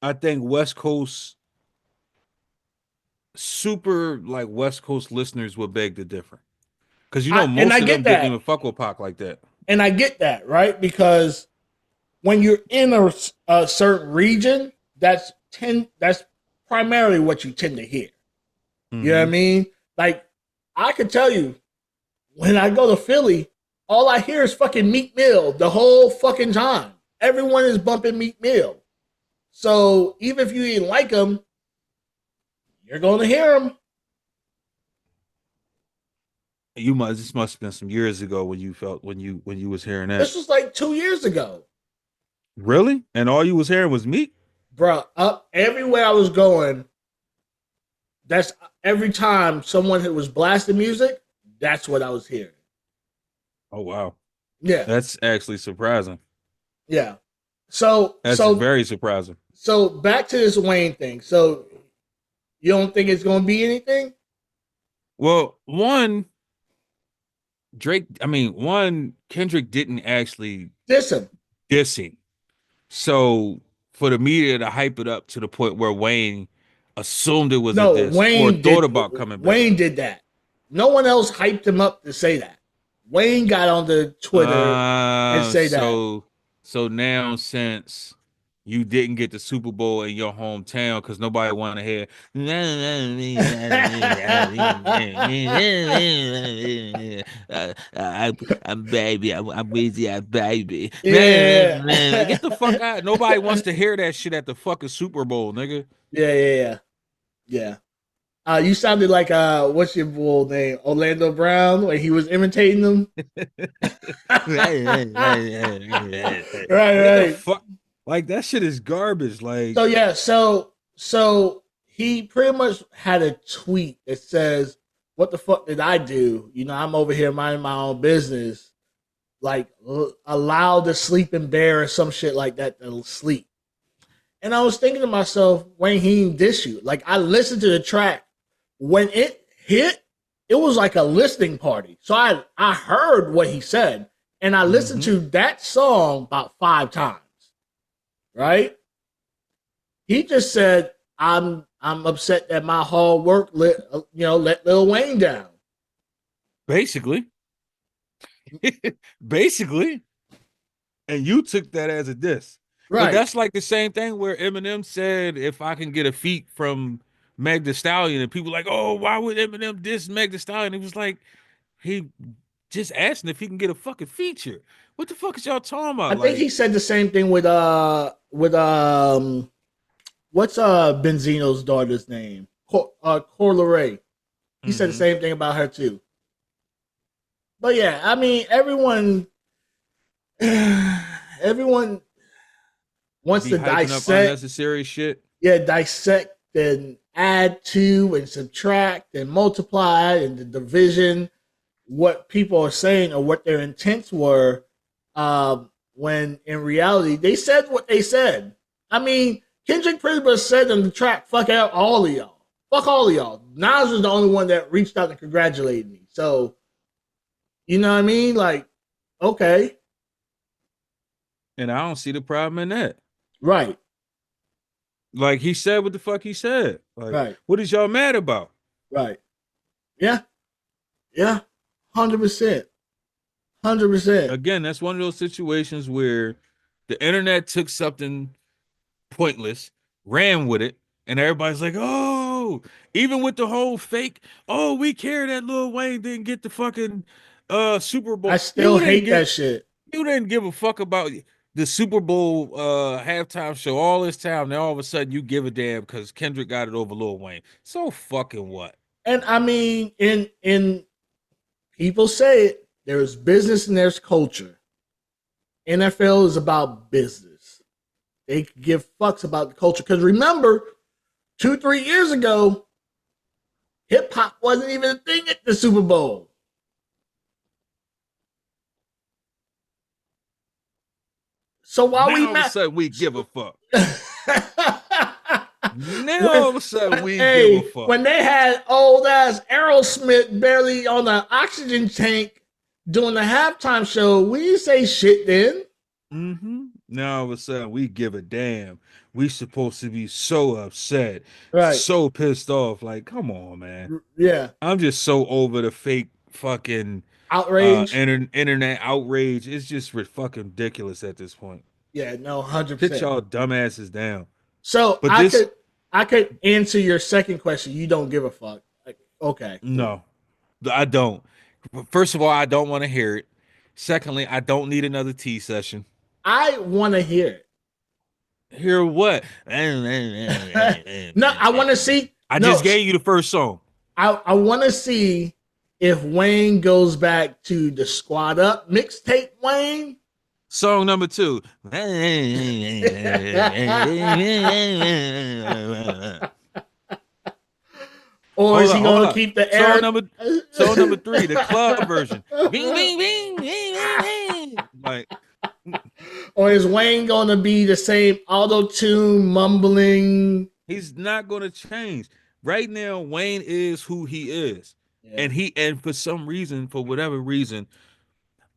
I think West Coast super like West Coast listeners would beg to differ. Because And I most of get them didn't that, even fuck with Pac like that. and I get that, right? Because when you're in a certain region, that's primarily what you tend to hear. You know what I Mm-hmm. mean? Like I could tell you, when I go to Philly, all I hear is fucking Meat Mill the whole fucking time. Everyone is bumping Meat Mill. So even if you didn't like them, you're going to hear them. This must have been some years ago when you felt when you was hearing that. This was like 2 years ago. Really? And all you was hearing was me? Bruh, up everywhere I was going, that's every time someone was blasting music, that's what I was hearing. Oh wow. Yeah. That's actually surprising. Yeah. So That's very surprising. so back to this Wayne thing. So you don't think it's gonna be anything? Well, one Kendrick didn't actually Diss him. diss him. So for the media to hype it up to the point where Wayne assumed it was a No, diss or thought about coming back. Wayne did that. No one else hyped him up to say that. Wayne got on the Twitter and say that. So now since you didn't get the Super Bowl in your hometown because nobody want to hear. I'm baby. I'm busy. I'm baby. Yeah. Get the fuck out. Nobody wants to hear that shit at the fucking Super Bowl, nigga. Yeah. Yeah. You sounded like what's your bull name? Orlando Brown when he was imitating them. Get the Right. fuck. Like that shit is garbage. Like, So yeah, so he pretty much had a tweet that says, "What the fuck did I do? You know, I'm over here minding my own business. Like allow the sleeping bear or some shit like that to sleep." And I was thinking to myself, Wayne, he didn't diss you. Like I listened to the track when it hit, it was like a listening party. So I heard what he said, and I listened to that song about 5 times. Right? He just said, I'm upset that my hard work let Lil Wayne down." basically, basically, and you took that as a diss. But Right. that's like the same thing where Eminem said, "If I can get a feat from Meg The Stallion," and people like, "Oh, why would Eminem diss Meg The Stallion?" He was like, he just asking if he can get a fucking feature. What the fuck is y'all talking I about? think Like, he said the same thing with what's Benzino's daughter's name? Corleray. He said the mhm. same thing about her too. But yeah, I mean everyone wants Be to hyping up dissect, unnecessary shit. yeah, dissect and add to and subtract and multiply and the division, what people are saying or what their intents were, when in reality they said what they said. I mean, Kendrick pretty much said on the track, "Fuck out all of y'all, fuck all of y'all." Nas was the only one that reached out and congratulated me. So you know what I mean? Like, okay, And I don't see the problem in that. right, Like he said what the fuck he said. Like, right, what is y'all mad about? right, yeah, yeah, 100%, 100%. Again, that's one of those situations where the internet took something pointless, ran with it, and everybody's like, "Oh," even with the whole fake, "Oh, we care that Lil Wayne didn't get the fucking Super I Bowl." still hate that shit. You didn't give a fuck about the Super Bowl halftime show all this time. Now all of a sudden you give a damn because Kendrick got it over Lil Wayne. So fucking what? And I mean, in people say it, there's business and there's culture. NFL is about business. They give fucks about the culture. Because remember, 2, 3 years ago, hip hop wasn't even a thing at the Super Bowl. So why we Now all of a mad? sudden we give a fuck. Now when, all of a sudden we give a hey, fuck. when they had old ass Aerosmith barely on the oxygen tank doing the halftime show, we didn't say shit then. Now all of a sudden we give a damn. We supposed to be so upset, Right. so pissed off. Like, come on, man. Yeah. I'm just so over the fake fucking Outrage. internet outrage. It's just fucking ridiculous at this point. Yeah, no, Sit 100%. y'all dumbasses down. So But I this, could answer your second question. You don't give a fuck. Like, okay, cool. no, I don't. First of all, I don't want to hear it. Secondly, I don't need another tea session. I want to hear Hear what? it. No, I want to see. I No, just gave you the first song. I want to see if Wayne goes back to the Squad Up mixtape Wayne. Song number 2. Or is he Hold gonna up. keep the Song air? number song number 3, the club version. Bing, bing, bing, bing, bing, bing. Like, Or is Wayne gonna be the same auto tune mumbling? he's not going to change. Right now, Wayne is who he is. Yeah. And for some reason, for whatever reason,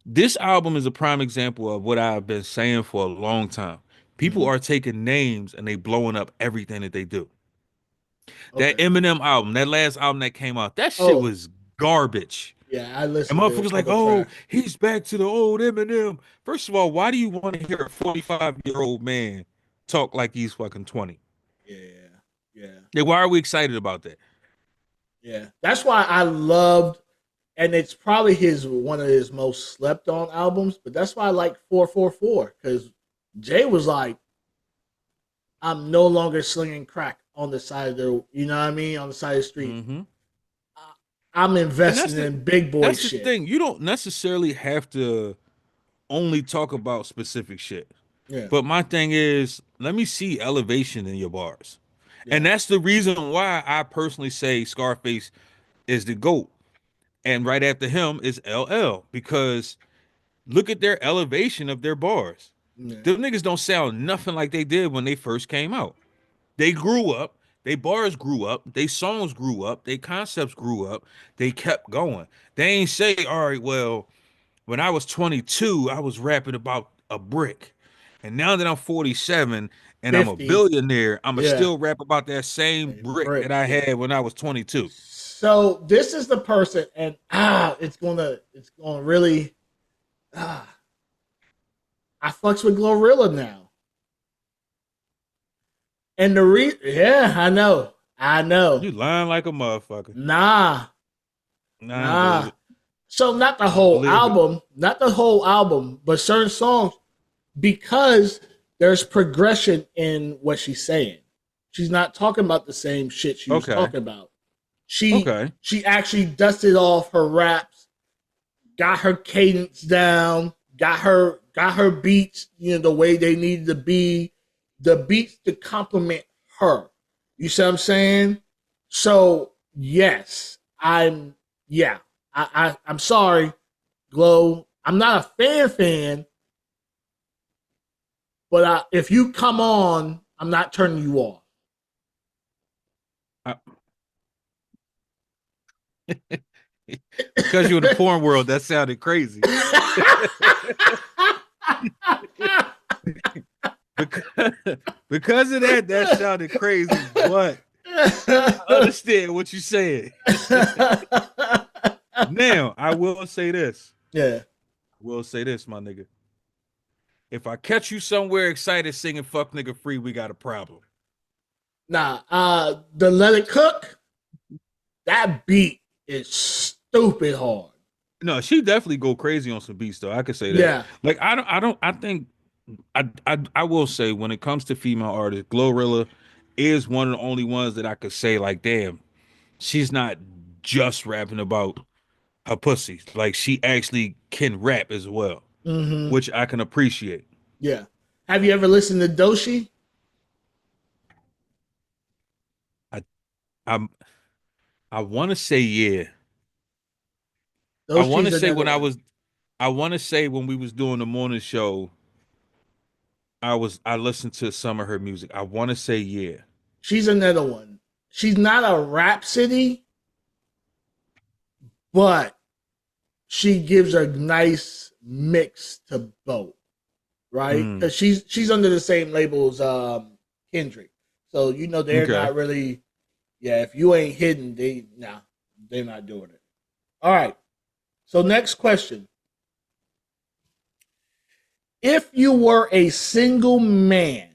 this album is a prime example of what I've been saying for a long time. People Mm-hmm. are taking names and they blowing up everything that they do. That Okay. Eminem album, that last album that came out, that shit Oh, was garbage. yeah, I And listened to a motherfuckers like, couple "Oh, tracks. he's back to the old Eminem." First of all, why do you want to hear a 45-year-old man talk like he's fucking 20. Yeah, yeah, Like, why are we excited about that? yeah. That's why I loved, and it's probably his one of his most slept on albums. But that's why I like 444 because Jay was like, "I'm no longer slinging crack on the side of the, you know what I mean, on the side of the street. Mm-hmm. I'm And investing in big boy that's the shit." thing. You don't necessarily have to only talk about specific shit. Yeah, But my thing is, let me see elevation in your bars. And yeah, that's the reason why I personally say Scarface is the GOAT. And right after him is LL. Because look at their elevation of their bars. yeah. Them niggas don't sound nothing like they did when they first came out. They grew up, they bars grew up, they songs grew up, they concepts grew up, they kept going. They ain't say, all right, well, when I was 22, I was rapping about a brick. And now that I'm 47 and I'm a 50. billionaire, I'ma Yeah, still rap about that same a brick that brick. I Yeah. had when I was 22. So this is the person, and it's gonna really ah, I fucks with Glorilla now, and yeah, I know, You lying like a motherfucker. nah, Nah, I don't believe nah. it. So I don't believe it. not the whole album, but certain songs because there's progression in what she's saying. She's not talking about the same shit she was Okay. talking about. She Okay. she actually dusted off her raps, got her cadence down, got her beats, the way they needed to be, the beats to complement her. You see what I'm saying? So yes, yeah. I'm sorry, Glow. I'm not a fan, but if you come on, I'm not turning you off. I- because you're in the porn world, that sounded crazy. because, because of that, that sounded crazy. But I understand what you're saying. Now, I will say this. Yeah. I will say this, my nigga. If I catch you somewhere excited singing fuck nigga free, we got a problem. Nah, the Let It Cook, that beat is stupid hard. No, she definitely go crazy on some beats though. I could say that. Yeah. Like I think I will say when it comes to female artists, Glorilla is one of the only ones that I could say like, damn, she's not just rapping about her pussy. Like she actually can rap as well, Mm-hmm. which I can appreciate. Yeah. Have you ever listened to Doshi? I I'm I want to say yeah. I want to Doshi's say another when one. I want to say when we was doing the morning show, I listened to some of her music. I want to say yeah. She's another one. She's not a rhapsody, but she gives a nice mix to both, right? Mm, Because she's under the same label as Kendrick, so they're okay. not really. Yeah, if you ain't hidden, they're not doing it. All right. So next question: if you were a single man,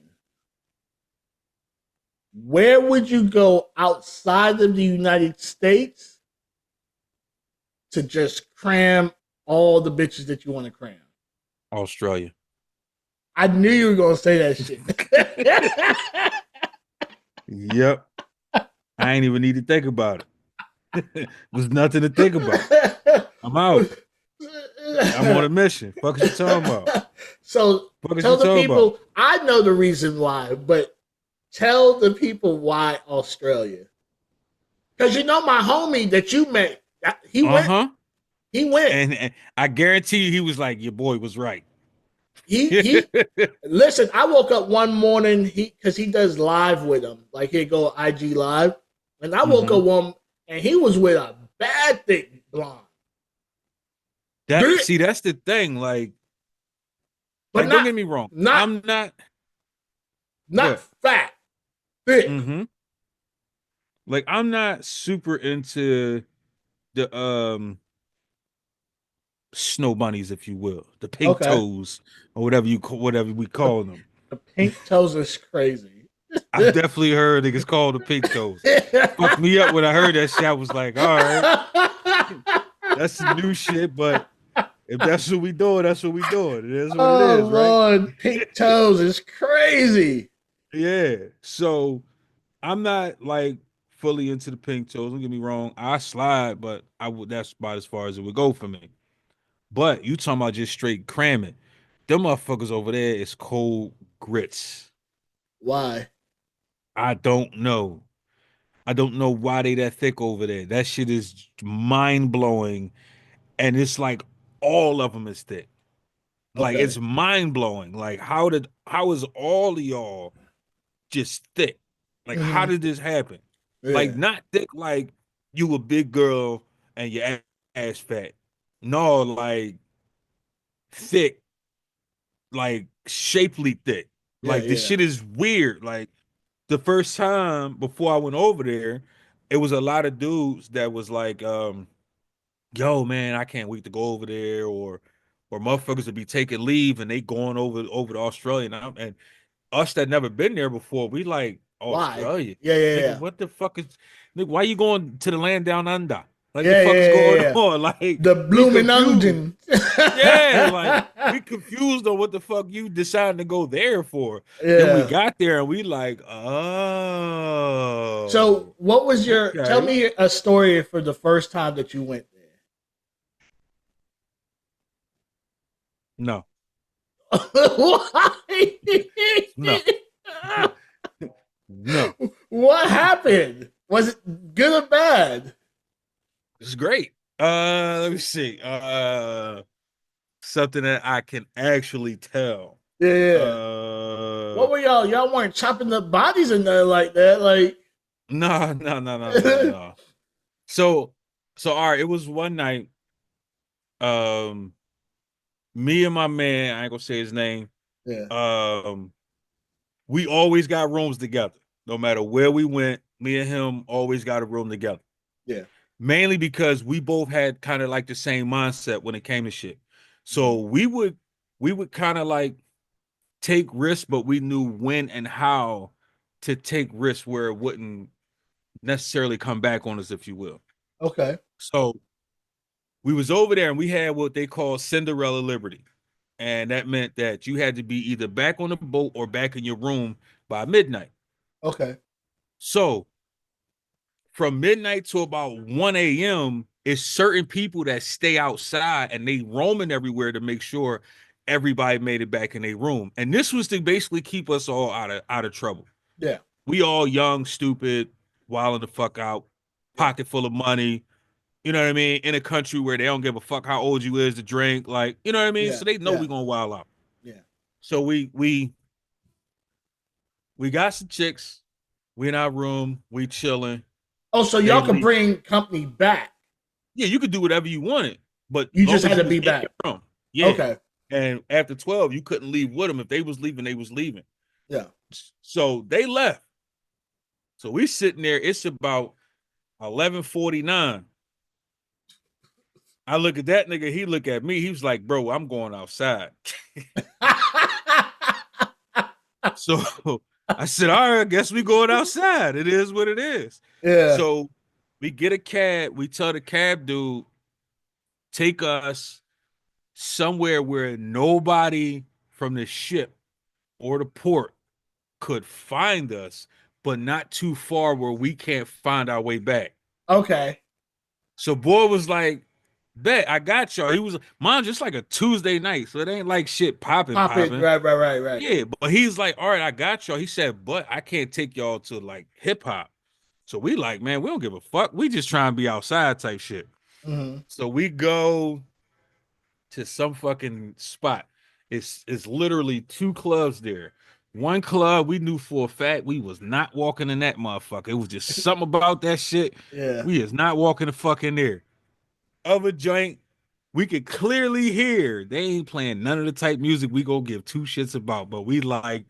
where would you go outside of the United States to just cram all the bitches that you want to cram? Australia. I knew you were gonna say that shit. Yep. I ain't even need to think about it. There's nothing to think about. I'm out. I'm on a mission. Fuck is you talking about? So Fuck is you tell the talking about? people. I know the reason why, but tell the people why Australia. Because my homie that you met, he went. Uh-huh. He went. And I guarantee you he was like, your boy was right. He listen. I woke up one morning. Because he does live with him, like he'd go IG live, and I woke Hmm. up one and he was with a bad thick blonde. That's the thing. But Don't not get me wrong. not I'm not not good. fat, thick. Hmm. Like I'm not super into the snow bunnies, if you will, the pink Okay. toes or whatever we call them. The pink toes is crazy. I've definitely heard niggas call the pink toes. Fucked me up when I heard that shit. I was like, all right, that's some new shit, but if that's what we doing, that's what we doing. It is what it Oh is, right? Lord, pink toes is crazy. Yeah. So I'm not like fully into the pink toes. Don't get me wrong. I slide, but I would that's about as far as it would go for me. But you talking about just straight cramming. Them motherfuckers over there is cold grits. Why? I don't know. I don't know why they that thick over there. That shit is mind blowing, and it's like all of them is thick. Like Okay. it's mind blowing. Like how is all of y'all just thick? Like how Hmm. did this happen? Like Yeah. not thick like you a big girl and your ass fat. No, like thick, like shapely thick. Yeah. Like this Yeah. shit is weird. Like the first time before I went over there, it was a lot of dudes that was like, yo, man, I can't wait to go over there, or motherfuckers would be taking leave and they going over to Australia. And us that never been there before, we like Why? Australia. Yeah. Yeah. Nigga, Yeah. what the fuck is nigga, why you going to the land down under? Like the Yeah. fuck is Yeah. Yeah. going Yeah. on? Like The we blooming confused. onion. Yeah, like we confused on what the fuck you decided to go there for. Then we Yeah. got there and we like, oh, So, what was your? Tell okay. me a story for the first time that you went No, there. Why? no, no. What happened? Was it good or bad? It's great. Let me see. Something that I can actually tell. Yeah. Yeah. Uh, What were y'all? Y'all weren't chopping up bodies in there like that. Like, no, no, no, no, no, no. So, so all right. It was one night. Um, me and my man, I ain't gonna say his name. yeah. Um, we always got rooms together. No matter where we went, me and him always got a room together. Yeah. Mainly because we both had kind of like the same mindset when it came to shit. Mhm. So we would kind of like take risks, but we knew when and how to take risks where it wouldn't necessarily come back on us, if you will. Okay. So we was over there and we had what they call Cinderella Liberty. And that meant that you had to be either back on the boat or back in your room by midnight. Okay. So from midnight to about 1 a.m. is certain people that stay outside and they roaming everywhere to make sure everybody made it back in their room. And this was to basically keep us all out of trouble. Yeah. We all young, stupid, wilding the fuck out, Yeah. pocket full of money, you know what I mean? In a country where they don't give a fuck how old you is to drink, like, you know what I mean? Yeah. So they know Yeah. we gonna wild out. Yeah. So we got some chicks, we in our room, we chilling. Oh, so They y'all could leave. bring company back. Yeah, you could do whatever you wanted, but You just long as had you to was be in back. your room. Yeah. Okay. And after 12, you couldn't leave with them. If they was leaving, they was leaving. Yeah. So they left. So we sitting there. It's about 11:49. I look at that nigga. He look at me. He was like, "Bro, I'm going outside." So I said, "All right, I guess we going outside. It is what it is." yeah. So we get a cab. We tell the cab dude, take us somewhere where nobody from the ship or the port could find us, but not too far where we can't find our way back. Okay. So boy was like, bet I got y'all. He was mine just like a Tuesday night. So it ain't like shit popping, Pop it. popping. Right. Right. Right. Right. Yeah, but he's like, all right, I got y'all. He said, but I can't take y'all to like hip hop. So we like, man, we don't give a fuck. We just trying to be outside type shit. Mm-hmm. So we go to some fucking spot. It's literally two clubs there. One club we knew for a fact we was not walking in that motherfucker. It was just something about that shit. Yeah. We is not walking the fuck in there. Other joint, we could clearly hear they ain't playing none of the type music we go give two shits about. But we like,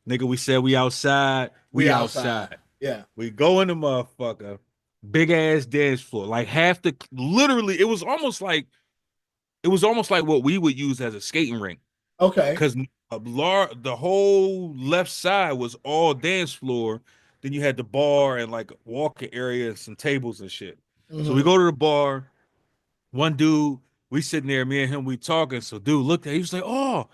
nigga, we said we outside. We We outside. outside. Yeah. We go in the motherfucker. Big ass dance floor. Like half the literally, it was almost like what we would use as a skating rink. Okay. because the whole left side was all dance floor. Then you had the bar and like walking area and some tables and shit. So we Mm-hmm. go to the bar. One dude, we sitting there, me and him, we talking. So dude looked at, he was like, "Oh,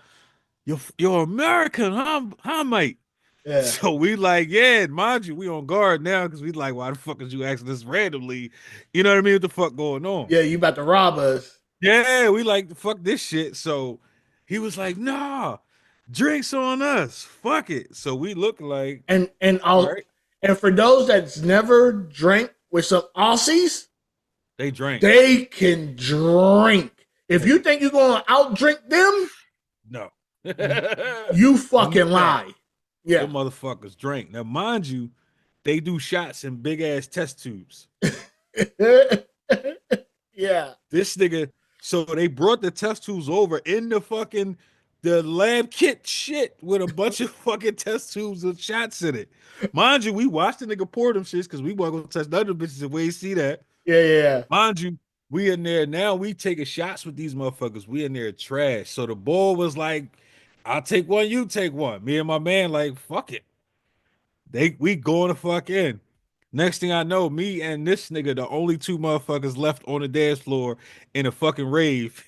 you're American, huh, mate?" Yeah. So we like, yeah, mind you, we on guard now because we like, why the fuck is you asking this randomly? You know what I mean? What the fuck going on? Yeah, you about to rob us. Yeah, we like fuck this shit. So he was like, nah, drinks on us. Fuck it. So we look like, And all I'll right, and for those that's never drank with some Aussies, they drank. they can drink. If you think you're gonna outdrink them, No. you No, fucking lie. Yeah. them motherfuckers drank. Now, mind you, they do shots in big ass test tubes. Yeah. This nigga, so they brought the test tubes over in the lab kit shit with a bunch of fucking test tubes with shots in it. Mind you, we watched the nigga pour them shits because we weren't gonna touch none of the bitches if we ain't see that. Yeah. Mind you, we in there now. We taking shots with these motherfuckers. We in there trash. So the boy was like, "I'll take one, you take one." Me and my man like, "Fuck it." We going the fuck in. Next thing I know, me and this nigga, the only two motherfuckers left on the dance floor in a fucking rave.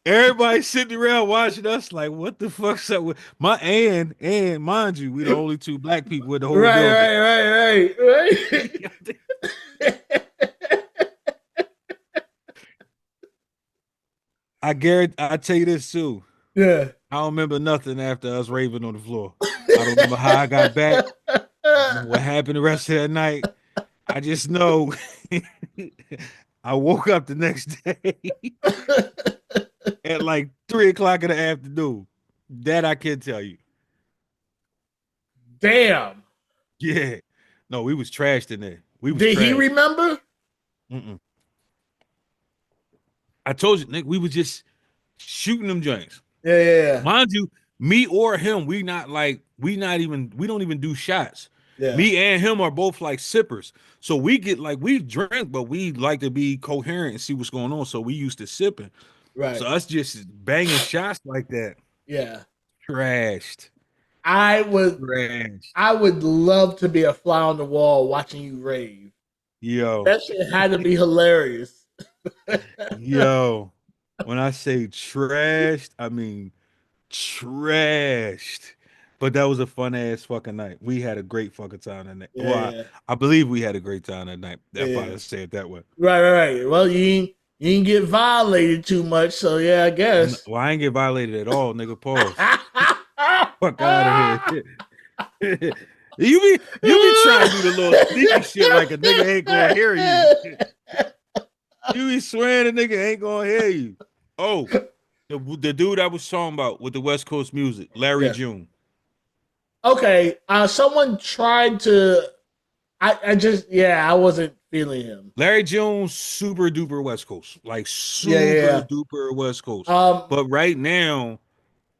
Everybody sitting around watching us like, what the fuck's up with my and mind you, we the only two black people in the whole building. Right. I guarantee I tell you this too. Yeah. I don't remember nothing after us raving on the floor. I don't remember how I got back. I don't remember what happened the rest of that night. I just know I woke up the next day at like 3 o'clock in the afternoon. That I can tell you. Damn. Yeah. No, we was trashed in there. We was Did he trashed. remember? Mm-mm. I told you, Nick, we was just shooting them joints. Yeah. Mind you, me or him, we don't even do shots. Yeah. Me and him are both like sippers. So we drink, but we like to be coherent and see what's going on. So we used to sipping. Right. So us just banging shots like that. Yeah. Trashed. I would love to be a fly on the wall watching you rave. Yo. That shit had to be hilarious. Yo. When I say trashed, I mean trashed. But that was a fun ass fucking night. We had a great fucking time that night. Yeah, Well, I believe we had a great time that night. If I say it that way. Right. Well, you ain't get violated too much, so yeah, I guess. Well, I ain't get violated at all, nigga. Pause. Fuck out of here. You be trying to do the little sneaky shit like a nigga ain't gonna hear you. You be swearing the nigga ain't gonna hear you. Oh, the dude I was talking about with the West Coast music, Larry June. Okay, someone tried to. I wasn't feeling him. Larry June, super duper West Coast, like super duper West Coast. But right now,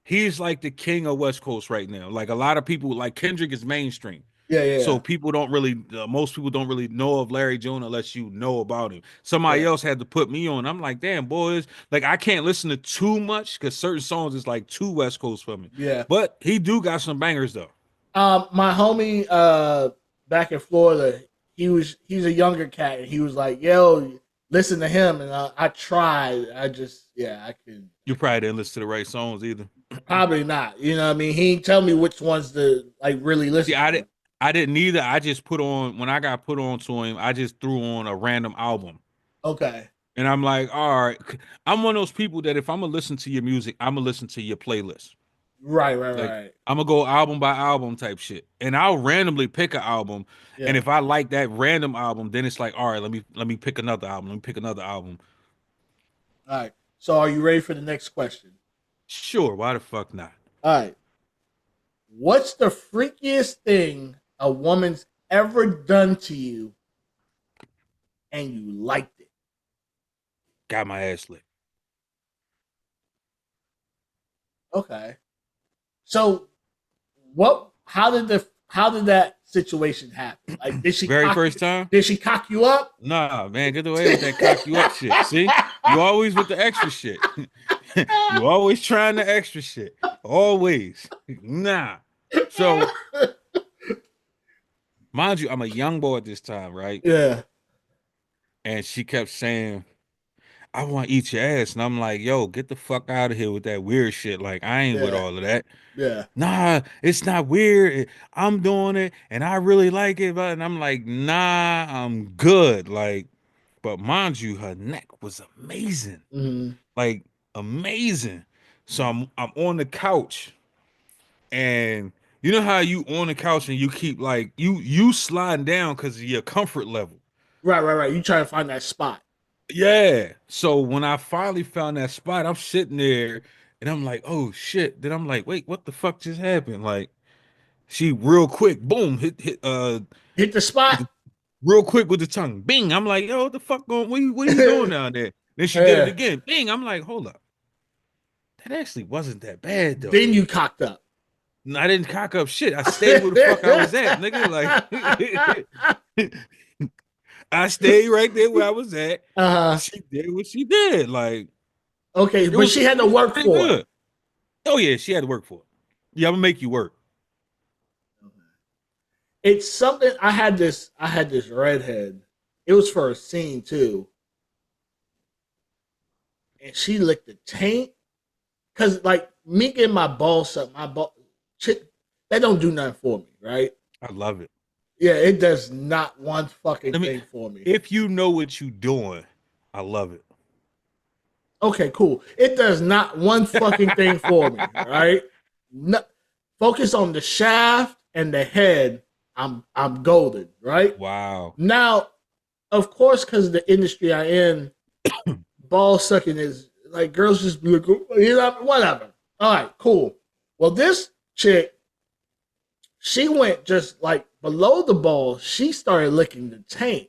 he's like the king of West Coast right now. Like a lot of people, like Kendrick is mainstream. Yeah. So people don't really, most people don't really know of Larry June unless you know about him. Somebody else had to put me on. I'm like, damn, boys, like I can't listen to too much because certain songs is like too West Coast for me. Yeah. But he do got some bangers though. My homie back in Florida, he's a younger cat, and he was like, yo, listen to him. And I tried. I couldn't. You probably didn't listen to the right songs either. Probably not. You know what I mean? He didn't tell me which ones to like really listen to. I didn't either. I just put on, when I got put on to him, I just threw on a random album. Okay. And I'm like, all right. I'm one of those people that if I'm going to listen to your music, I'm going to listen to your playlist. Right. I'm going to go album by album type shit. And I'll randomly pick an album. Yeah. And if I like that random album, then it's like, all right, let me pick another album. Let me pick another album. All right. So are you ready for the next question? Sure. Why the fuck not? All right. What's the freakiest thing a woman's ever done to you and you liked it? Got my ass licked. Okay. So how did that situation happen? Like, did she first time? Did she cock you up? Nah, man, get away with that cock you up shit. See? You always with the extra shit. You always trying the extra shit. Always. Nah. So, mind you, I'm a young boy at this time, right? Yeah, And she kept saying, I want to eat your ass. And I'm like, yo, get the fuck out of here with that weird shit. Like, I ain't with yeah, all of that. yeah. Nah, it's not weird. I'm doing it and I really like it. And I'm like, nah, I'm good. Like, but mind you, her neck was amazing. Hmm. Like, amazing. So I'm on the couch and you know how you on the couch and you keep like you sliding down because of your comfort level. Right, right, right. You try to find that spot. Yeah. So when I finally found that spot, I'm sitting there and I'm like, oh shit. Then I'm like, wait, what the fuck just happened? Like she real quick, boom, Hit the hit spot. the, real quick with the tongue. Bing. I'm like, yo, what the fuck going what are you doing down there? Then she did it Yeah. again. Bing. I'm like, hold up. That actually wasn't that bad though. Then you cocked up. No, I didn't cock up shit. I stayed where the fuck I was at, nigga. Like I stayed right there where I was at. Uh-huh. She did what she did. Like Okay, but she had it to was work pretty for it. good. Oh yeah, she had to work for it. Yeah, I'm gonna make you work. It's something I had this redhead. It was for a scene too. And she licked the taint. Cause like me getting my balls up, my ball chick, that don't do nothing for me, right? I love it. Yeah, it does not one fucking I mean, thing for me. if you know what you doing, I love it. Okay, cool. It does not one fucking thing for me, right? No, focus on the shaft and the head. I'm golden, right? Wow. Now, of course, because of the industry I in, ball sucking is like girls just be like, you know, whatever. All right, cool. Well, this chick, she went just like below the ball. She started licking the taint,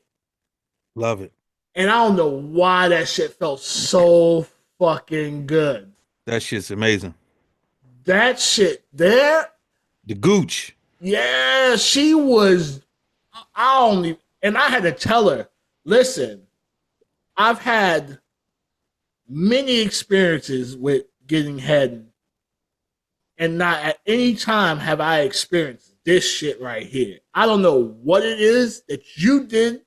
Love it. and I don't know why that shit felt so fucking good. That shit's amazing. That shit there, The gooch. yeah, she was. I only, and I had to tell her, listen, I've had many experiences with getting head, and not at any time have I experienced this shit right here. I don't know what it is that you did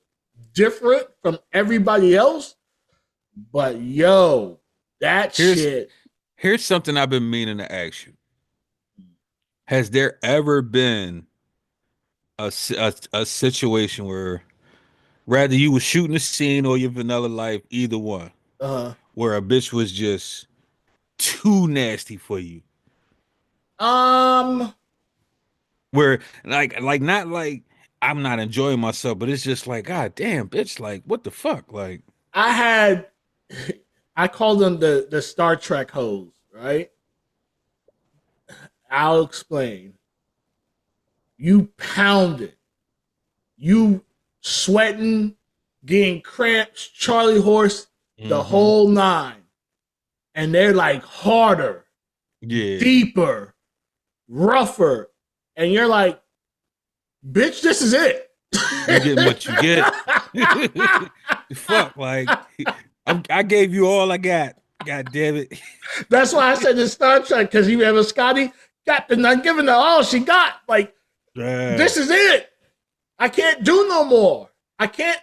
different from everybody else, but yo, that Here's shit. here's something I've been meaning to ask you. Has there ever been a situation where rather you was shooting a scene or your vanilla life, either one, Uh, where a bitch was just too nasty for you? um, Where like not like I'm not enjoying myself, but it's just like, God damn, bitch, like what the fuck? Like, I had, I call them the Star Trek hoes, right? I'll explain. You pounded, you sweating, getting cramps, Charlie horse, the mm-hmm. whole nine. And they're like harder, Yeah, deeper, rougher. And you're like, bitch, this is it. you getting what you get. Fuck, like I gave you all I got. God damn it. That's why I said the Star Trek, because you have a Scotty got the not giving her all she got. Like, Yeah. this is it. I can't do no more. I can't.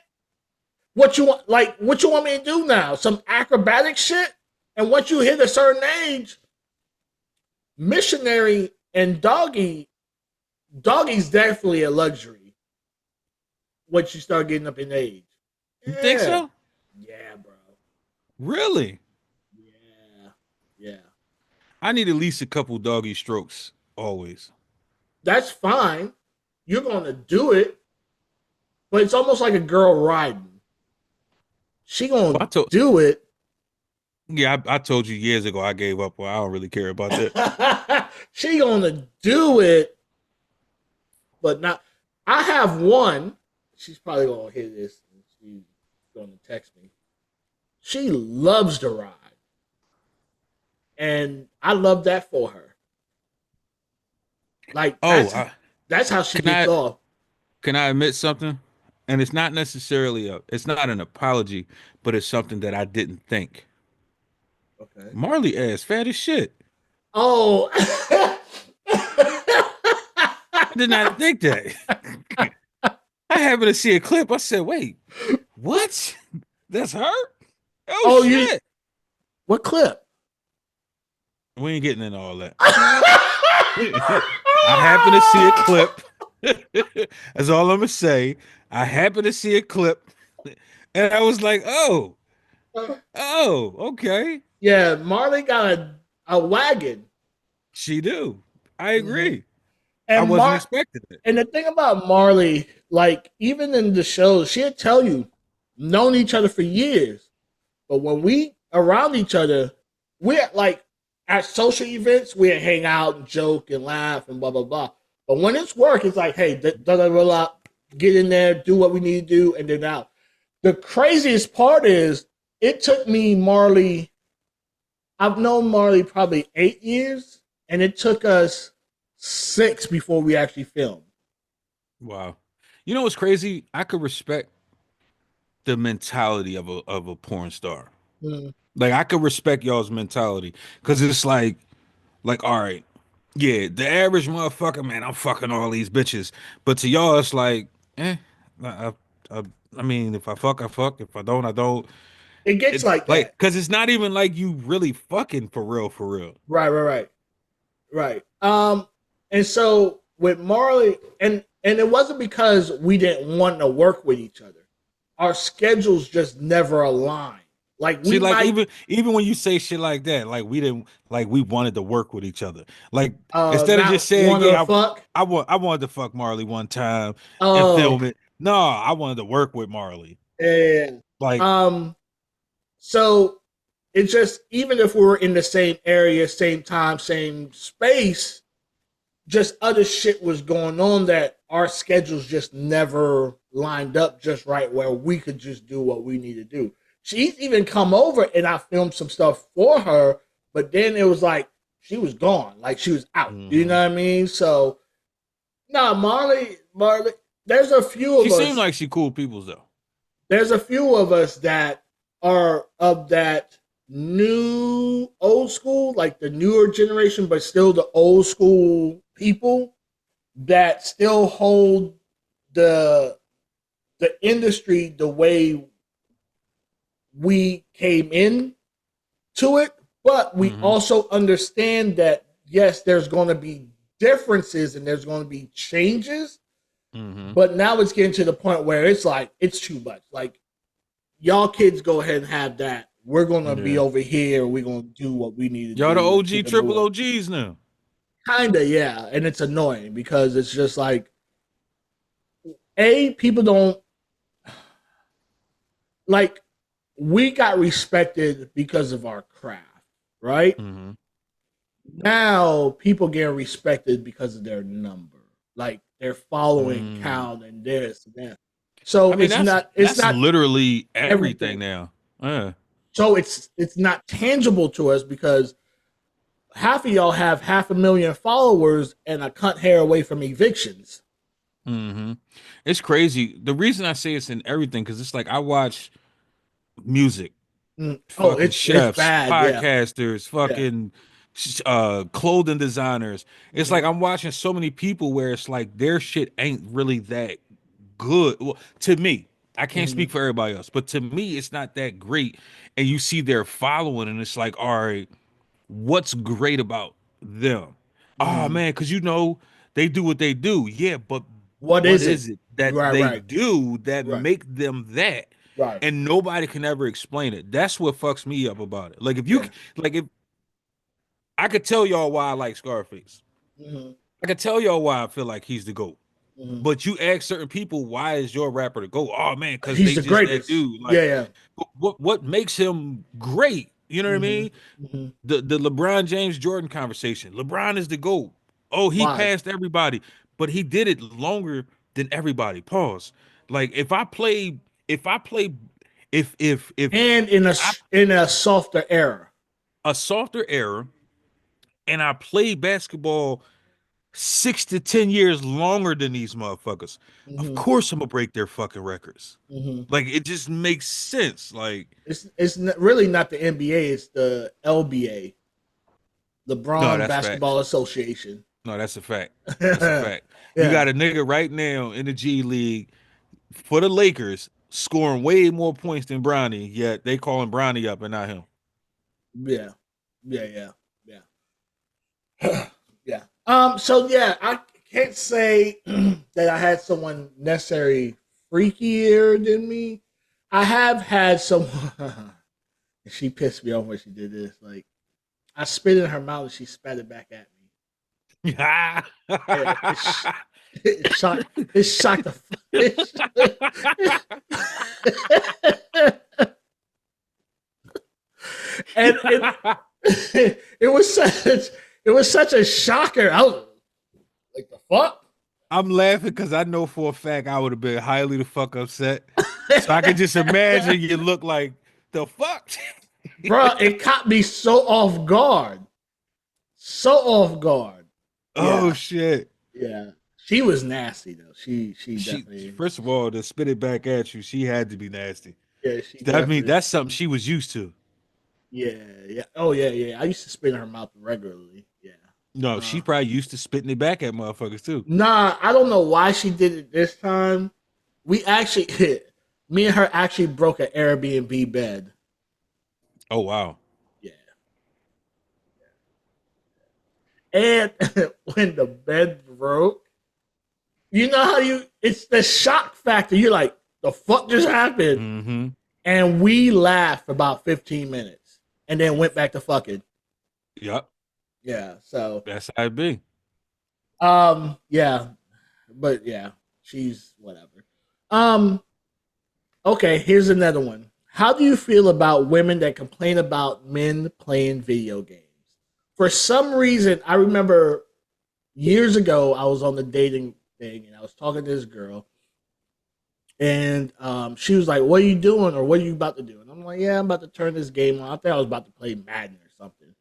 What you want? Like, what you want me to do now? Some acrobatic shit? And once you hit a certain age, missionary and doggy's definitely a luxury once you start getting up in age. You think Yeah, so? yeah, bro. Really? Yeah, yeah. I need at least a couple doggy strokes always. That's fine. You're gonna do it, but it's almost like a girl riding. She Well, gonna I told do it. yeah, I told you years ago I gave up. Well, I don't really care about that. She gonna do it, but not. I have one. She's probably gonna hear this. And she's gonna text me. She loves to ride, and I love that for her. Like Oh, that's how she can gets I off. can I admit something? and it's not necessarily it's not an apology, but it's something that I didn't think. Okay. Marley ass fat as shit. Oh. I did not think that. I happened to see a clip. I said, "Wait, what? That's her? Oh Oh, you shit!" what clip? We ain't getting into all that. I happened to see a clip. That's all I'm gonna say. I happened to see a clip, and I was like, "Oh, oh, okay." Yeah, Marley got a wagon. She do. I Hmm. agree. I And wasn't expecting it. and the thing about Marley, like even in the shows, she'd tell you, known each other for years, but when we around each other, we're like at social events, we hang out and joke and laugh and blah blah blah. But when it's work, it's like, hey, da da da da, get in there, do what we need to do, and then out. The craziest part is, it took me Marley. I've known Marley probably 8 years, and it took us six before we actually filmed. Wow. You know what's crazy? I could respect the mentality of a porn star. Mm. Like I could respect y'all's mentality because it's like all right, yeah, the average motherfucker, man, I'm fucking all these bitches, but to y'all, it's like, eh, I, I, I mean, if I fuck, I fuck. If I don't, I don't. It gets like Like, that. cause it's not even like you really fucking for real, for real. Right, right, right, right. And so with Marley, and it wasn't because we didn't want to work with each other. Our schedules just never aligned. Like See, we like might even when you say shit like that, like we didn't like we wanted to work with each other. Like instead of just not saying, want to yeah, fuck. I wanted to fuck Marley one time and Oh, film it. No, I wanted to work with Marley. yeah. Like, Um, so it's just, even if we were in the same area, same time, same space, just other shit was going on that our schedules just never lined up just right where we could just do what we need to do. She's even come over and I filmed some stuff for her, but then it was like she was gone, like she was out. You mhm. know what I mean? So no, Marley. There's a few She of seemed us. like she cool peoples though. There's a few of us that are of that new old school, like the newer generation, but still the old school people that still hold the the industry the way we came in to it, but we Hmm. also understand that yes, there's going to be differences and there's going to be changes, Hmm. but now it's getting to the point where it's like it's too much. Like y'all kids go ahead and have that. We're gonna be Yeah. over here. We're gonna do what we need to Y'all the do and OG keep it triple moving. OGs now. Kinda, yeah. And it's annoying because it's just like, people don't like, we got respected because of our craft, right? Hmm. Now people get respected because of their number, like their following Mm. count and this and that. So I mean, it's that's not literally everything everything. now. Yeah. So it's not tangible to us because half of y'all have 500,000 followers and a cunt hair away from evictions. Hmm. It's crazy. The reason I say it's in everything because it's like I watch music, Mm. Oh, fucking it's chefs, bad. Yeah, podcasters, yeah. fucking clothing designers. It's like Mm-hmm. I'm watching so many people where it's like their shit ain't really that good. Well, to me, I can't Mm-hmm. speak for everybody else, but to me, it's not that great. And you see their following, and it's like, all right, what's great about them? Oh Mm-hmm. man, because you know they do what they do. Yeah, but What what is it? is it that Right, they right, do that right, make them that? right. And nobody can ever explain it. That's what fucks me up about it. Like Yeah. if I could tell y'all why I like Scarface. Mm-hmm. I could tell y'all why I feel like he's the GOAT. Mm-hmm. But you ask certain people, why is your rapper the GOAT? Oh man, because He's they the just that greatest. dude. Yeah, Like yeah. what makes him great? You know what I Mm-hmm. mean? Mm-hmm. The LeBron James Jordan conversation. LeBron is the GOAT. Oh, he Why? passed everybody, but he did it longer than everybody. Pause. Like if I play if And I in a softer era. a softer era and I play basketball 6 to 10 years longer than these motherfuckers. Of Hmm. course, I'm gonna break their fucking records. Hmm. Like it just makes sense. Like Really not the NBA. It's the LBA, no, LeBron that's Basketball facts. Association. No, that's a fact. That's a Yeah. fact. You got a nigga right now in the G League for the Lakers scoring way more points than Bronny, yet they calling Bronny up and not him. Yeah. Yeah. Yeah. Yeah. Yeah. So yeah, I can't say that I had someone necessarily freakier than me. I have had someone. And she pissed me off when she did this. Like I spit in her mouth and she spat it back at me. Yeah, it shocked. It shocked the. And it was such. It was such a shocker. I was like, the fuck. I'm laughing because I know for a fact I would have been highly the fuck upset. So I can just imagine you look like the fuck. Bro, it caught me so off guard. So off guard. Oh Yeah. shit. Yeah. She was nasty though. She She definitely. first of all, to spit it back at you, she had to be nasty. Yeah, she I mean, definitely. that's something she was used to. Yeah, yeah. Oh yeah, yeah. I used to spit in her mouth regularly. Yeah. No, Uh, she probably used to spitting it back at motherfuckers too. nah, I don't know why she did it this time. We actually, me and her actually broke an Airbnb bed. Oh wow. Yeah. And when the bed broke, you know how it's the shock factor. You're like, the fuck just happened? Mm-hmm. And we laughed for about 15 minutes and then went back to fucking. Yep. Yeah. So, That's how it be. yeah. But yeah, she's whatever. Um, okay, here's another one. How do you feel about women that complain about men playing video games? For some reason, I remember years ago, I was on the dating thing and I was talking to this girl, and she was like, "What are you doing, or what are you about to do?" And I'm like, "Yeah, I'm about to turn this game on. I think I was about to play Madden or something."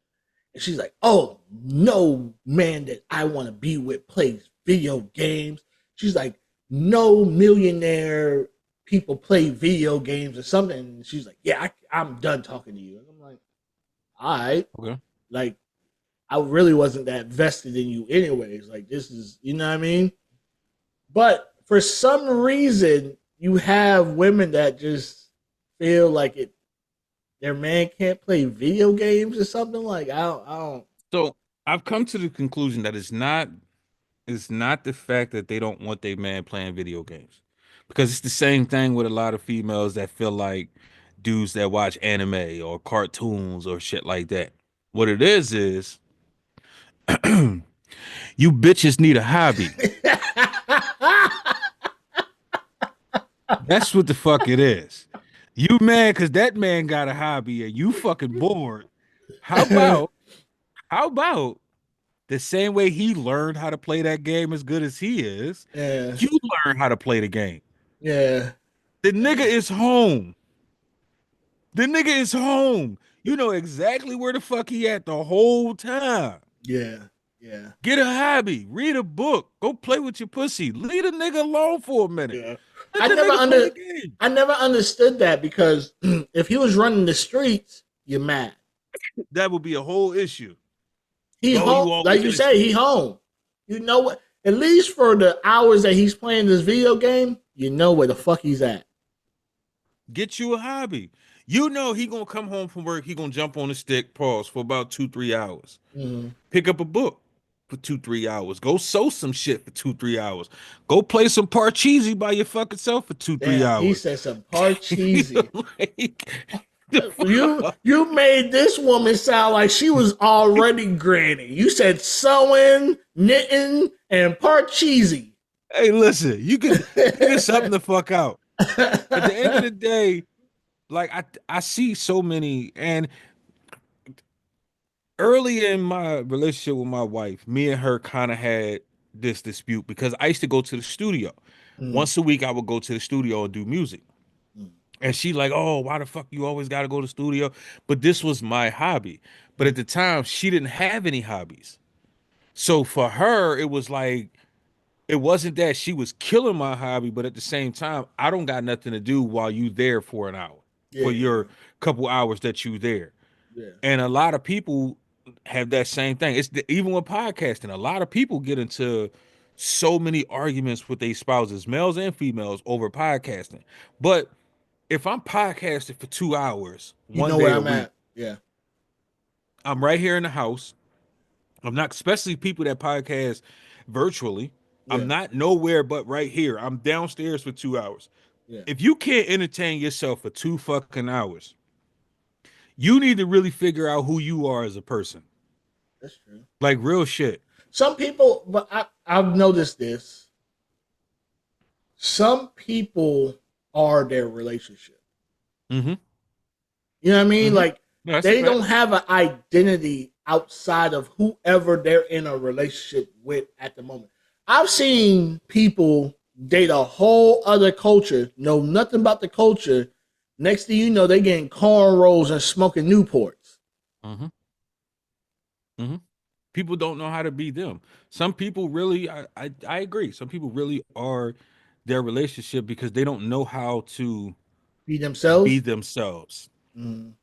And she's like, "Oh, no man that I want to be with plays video games." She's like, "No millionaire people play video games or something." And she's like, "Yeah, I'm done talking to you." And I'm like, "All right." Okay. Like, I really wasn't that vested in you anyways. Like, this is, you know what I mean? But for some reason, you have women that just feel like their man can't play video games or something. Like, I don't. So I've come to the conclusion that it's not the fact that they don't want their man playing video games. Because it's the same thing with a lot of females that feel like dudes that watch anime or cartoons or shit like that. What it is you bitches need a hobby. That's what the fuck it is. You mad because that man got a hobby and you fucking bored. How about how about the same way he learned how to play that game as good as he is, Yeah, you learn how to play the game. yeah, The nigga yeah, is home. The nigga is home. You know exactly where the fuck he at the whole time. yeah, yeah, Get a hobby, read a book, go play with your pussy. Leave the nigga alone for a minute. yeah. Let I the never nigga play under the game. I never understood that because if he was running the streets, you're mad. That would be a whole issue. He Oh, home, you always like you in the say, he street. home. You know what? At least for the hours that he's playing this video game, you know where the fuck he's at. Get you a hobby. You know he gonna come home from work. He gonna jump on the stick, pause for about 2-3 hours. Mm-hmm. Pick up a book for 2-3 hours. Go sew some shit for 2-3 hours. Go play some Parcheesi by your fucking self for two, three Damn, he hours. said some part cheesy. Like, the You fuck? you made this woman sound like she was already granny. You said sewing, knitting, and part cheesy. Hey, listen, you can figure something the fuck out. At the end of the day, like I see so many, and early in my relationship with my wife, me and her kind of had this dispute because I used to go to the studio. Mm, Once a week, I would go to the studio and do music. mm, And she like, oh, why the fuck you always got to go to the studio? But this was my hobby. But at mm, the time, she didn't have any hobbies. So for her, it was like it wasn't that she was killing my hobby, but at the same time, I don't got nothing to do while you there for an hour, Yeah, for yeah, your couple hours that you there. yeah. And a lot of people have that same thing. Even with podcasting, a lot of people get into so many arguments with their spouses, males and females, over podcasting. But if I'm podcasting for 2 hours, You one know where day a I'm week, at. Yeah, I'm right here in the house. I'm not, especially people that podcast virtually. I'm yeah, not nowhere but right here. I'm downstairs for 2 hours. yeah. If you can't entertain yourself for 2 fucking hours, you need to really figure out who you are as a person. That's true. Like real shit. Some people, but I've noticed this. Some people are their relationship. Mm-hmm. You know what I mean? Mm-hmm. Like No, that's a they don't fact. have an identity outside of whoever they're in a relationship with at the moment. I've seen people date a whole other culture, know nothing about the culture. Next thing you know, they getting cornrows and smoking Newports. Mm-hmm. Mm-hmm. People don't know how to be them. Some people really, I agree. Some people really are their relationship because they don't know how to Be be themselves. themselves. Mm,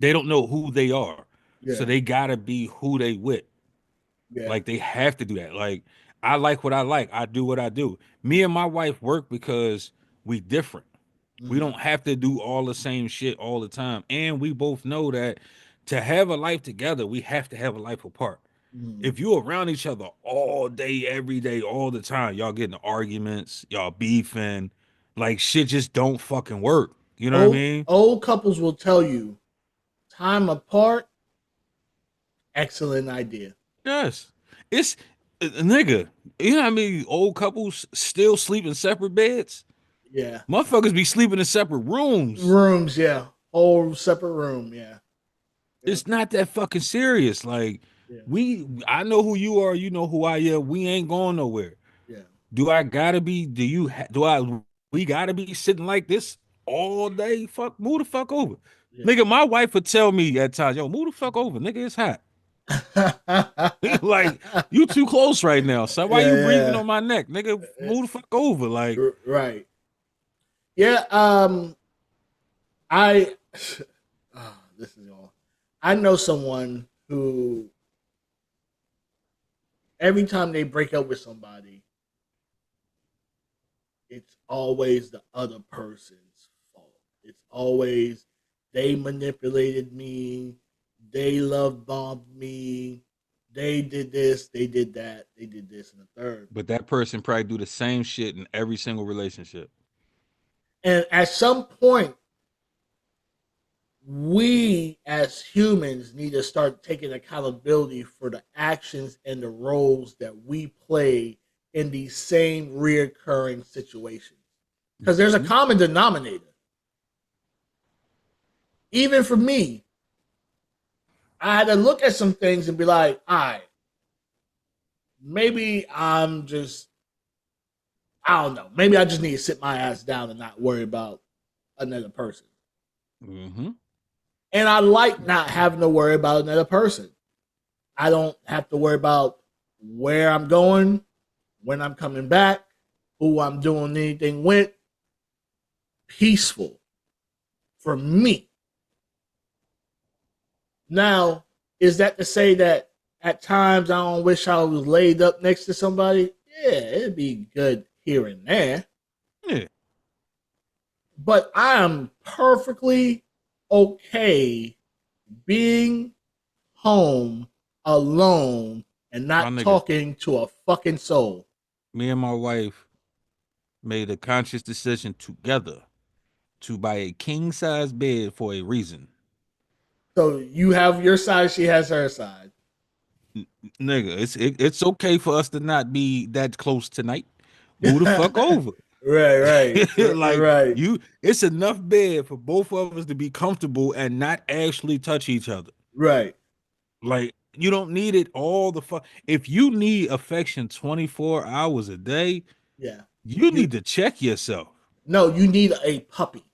They don't know who they are. So yeah, they gotta be who they with. yeah. Like they have to do that. Like I like what I like. I do what I do. Me and my wife work because we different. We Mm, don't have to do all the same shit all the time. And we both know that to have a life together, we have to have a life apart. mm. If you're around each other all day, every day, all the time, y'all getting arguments, y'all beefing, like shit just don't fucking work. You know what I mean? Old couples will tell you time apart. Excellent idea. Yes. It's nigga. You know what I mean? Old couples still sleep in separate beds. Yeah. Motherfuckers be sleeping in separate rooms. Rooms, yeah. Whole separate room, yeah. Yep. It's not that fucking serious. Like Yeah. I know who you are. You know who I am. We ain't going nowhere. Yeah. Do I gotta be? We gotta be sitting like this all day? Fuck, move the fuck over, Yeah. nigga. My wife would tell me at times, "Yo, move the fuck over, nigga. It's hot." Like you too close right now, son. Why you breathing yeah, on my neck, nigga? Move the fuck over. Like, yeah. Right. Yeah, I this is all. I know someone who every time they break up with somebody, it's always the other person's fault. It's always they manipulated me, they love bombed me, they did this, they did that, they did this and the third. but that person probably do the same shit in every single relationship. And at some point, we as humans need to start taking accountability for the actions and the roles that we play in these same reoccurring situations. Because there's a Mhm. common denominator. Even for me, I had to look at some things and be like, all right, maybe I'm just, I don't know. Maybe I just need to sit my ass down and not worry about another person. Mhm. And I like not having to worry about another person. I don't have to worry about where I'm going, when I'm coming back, who I'm doing anything with. Peaceful for me. Now, is that to say that at times I don't wish I was laid up next to somebody? Yeah, it'd be good here and there. Yeah. But I am perfectly okay being home alone and My not nigga, talking to a fucking soul. me and my wife made a conscious decision together to buy a king size bed for a reason. So you have your side, she has her side. Nigga, it's okay for us to not be that close tonight. Move the fuck over. right, Like right, it's enough bed for both of us to be comfortable and not actually touch each other. right. Like you don't need it all the fuck. If you need affection 24 hours a day, Yeah. you You need to check yourself. no, you need a puppy.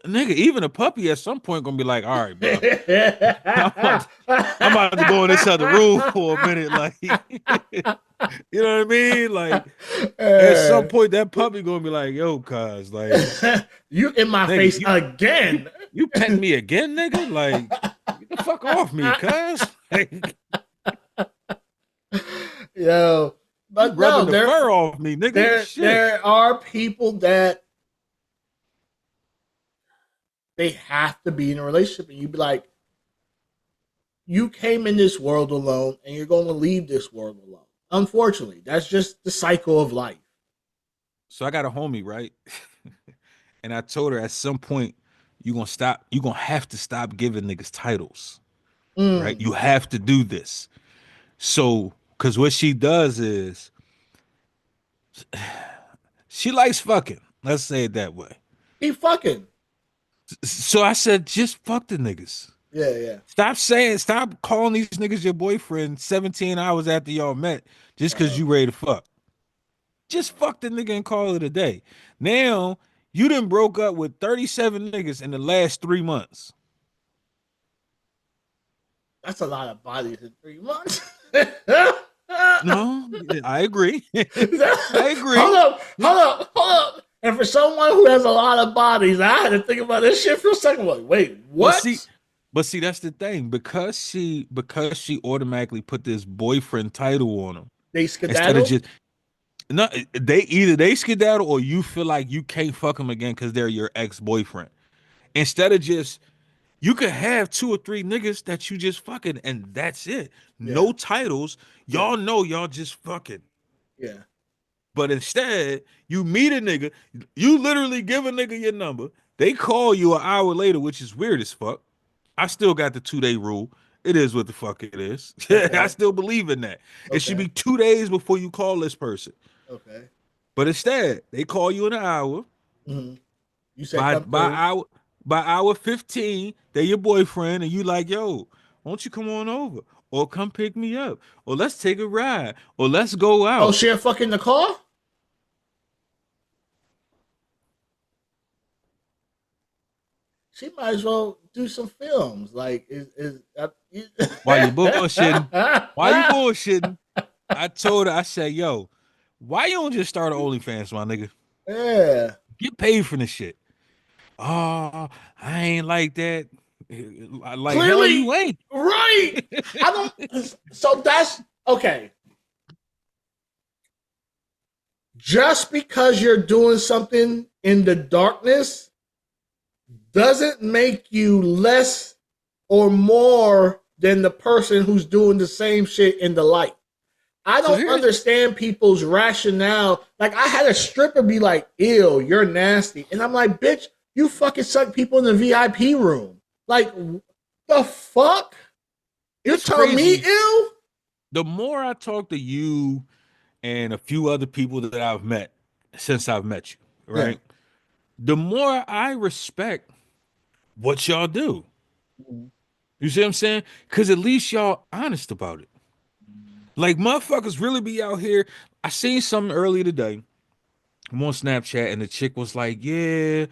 nigga, even a puppy at some point gonna be like, all right, bro, I'm about to, I'm about to go in this other room for a minute. Like, you know what I mean? Like, at some point, that puppy gonna be like, yo, cuz, like, you in my nigga, face again. you pet me again, nigga? Like, get the fuck off me, cuz. Like, Yo, you but no, rubbing the fur off me, nigga. Shit. there are people that they have to be in a relationship, and you'd be like, you came in this world alone, and you're going to leave this world alone. Unfortunately, that's just the cycle of life. So I got a homie, right? And I told her at some point, you're gonna have to stop giving niggas titles. Right? You have to do this. So, because what she does is she likes fucking. Let's say it that way. He fucking. So I said, just fuck the niggas. Yeah. Stop calling these niggas your boyfriend 17 hours after y'all met just because you ready to fuck. Just fuck the nigga and call it a day. Now, you done broke up with 37 niggas in the last 3 months. That's a lot of bodies in 3 months. No, I agree. I agree. Hold up. And for someone who has a lot of bodies, I had to think about this shit for a second. Like, wait, what? But see, that's the thing. Because she automatically put this boyfriend title on him. They skedaddle? Instead of just they skedaddle, or you feel like you can't fuck them again because they're your ex-boyfriend. Instead of just, you could have 2 or 3 niggas that you just fucking, and that's it. Yeah. No titles. Y'all know y'all just fucking. Yeah. But instead, you meet a nigga, you literally give a nigga your number. They call you an hour later, which is weird as fuck. I still got the 2-day rule. It is what the fuck it is. Okay. I still believe in that. Okay. It should be 2 days before you call this person. Okay. But instead, they call you in an hour. Mm-hmm. You said by hour 15, they're your boyfriend, and you like, yo, won't you come on over? Or come pick me up. Or let's take a ride. Or let's go out. Oh, share fucking the car? She might as well do some films. Like, Why you bullshitting? Why you bullshitting? I told her, I said, yo, why you don't just start an OnlyFans, my nigga? Yeah. Get paid for this shit. Oh, I ain't like that. Like, clearly, hell you ain't. Right. I don't. So that's okay. Just because you're doing something in the darkness doesn't make you less or more than the person who's doing the same shit in the light. I don't understand people's rationale. Like, I had a stripper be like, ew, you're nasty. And I'm like, bitch, you fucking suck people in the VIP room. Like, the fuck? You're telling me ew? The more I talk to you and a few other people that I've met since I've met you, right? Yeah. The more I respect what y'all do. You see what I'm saying? Because at least y'all honest about it. Like, motherfuckers really be out here. I seen something earlier today. I'm on Snapchat, and the chick was like, yeah,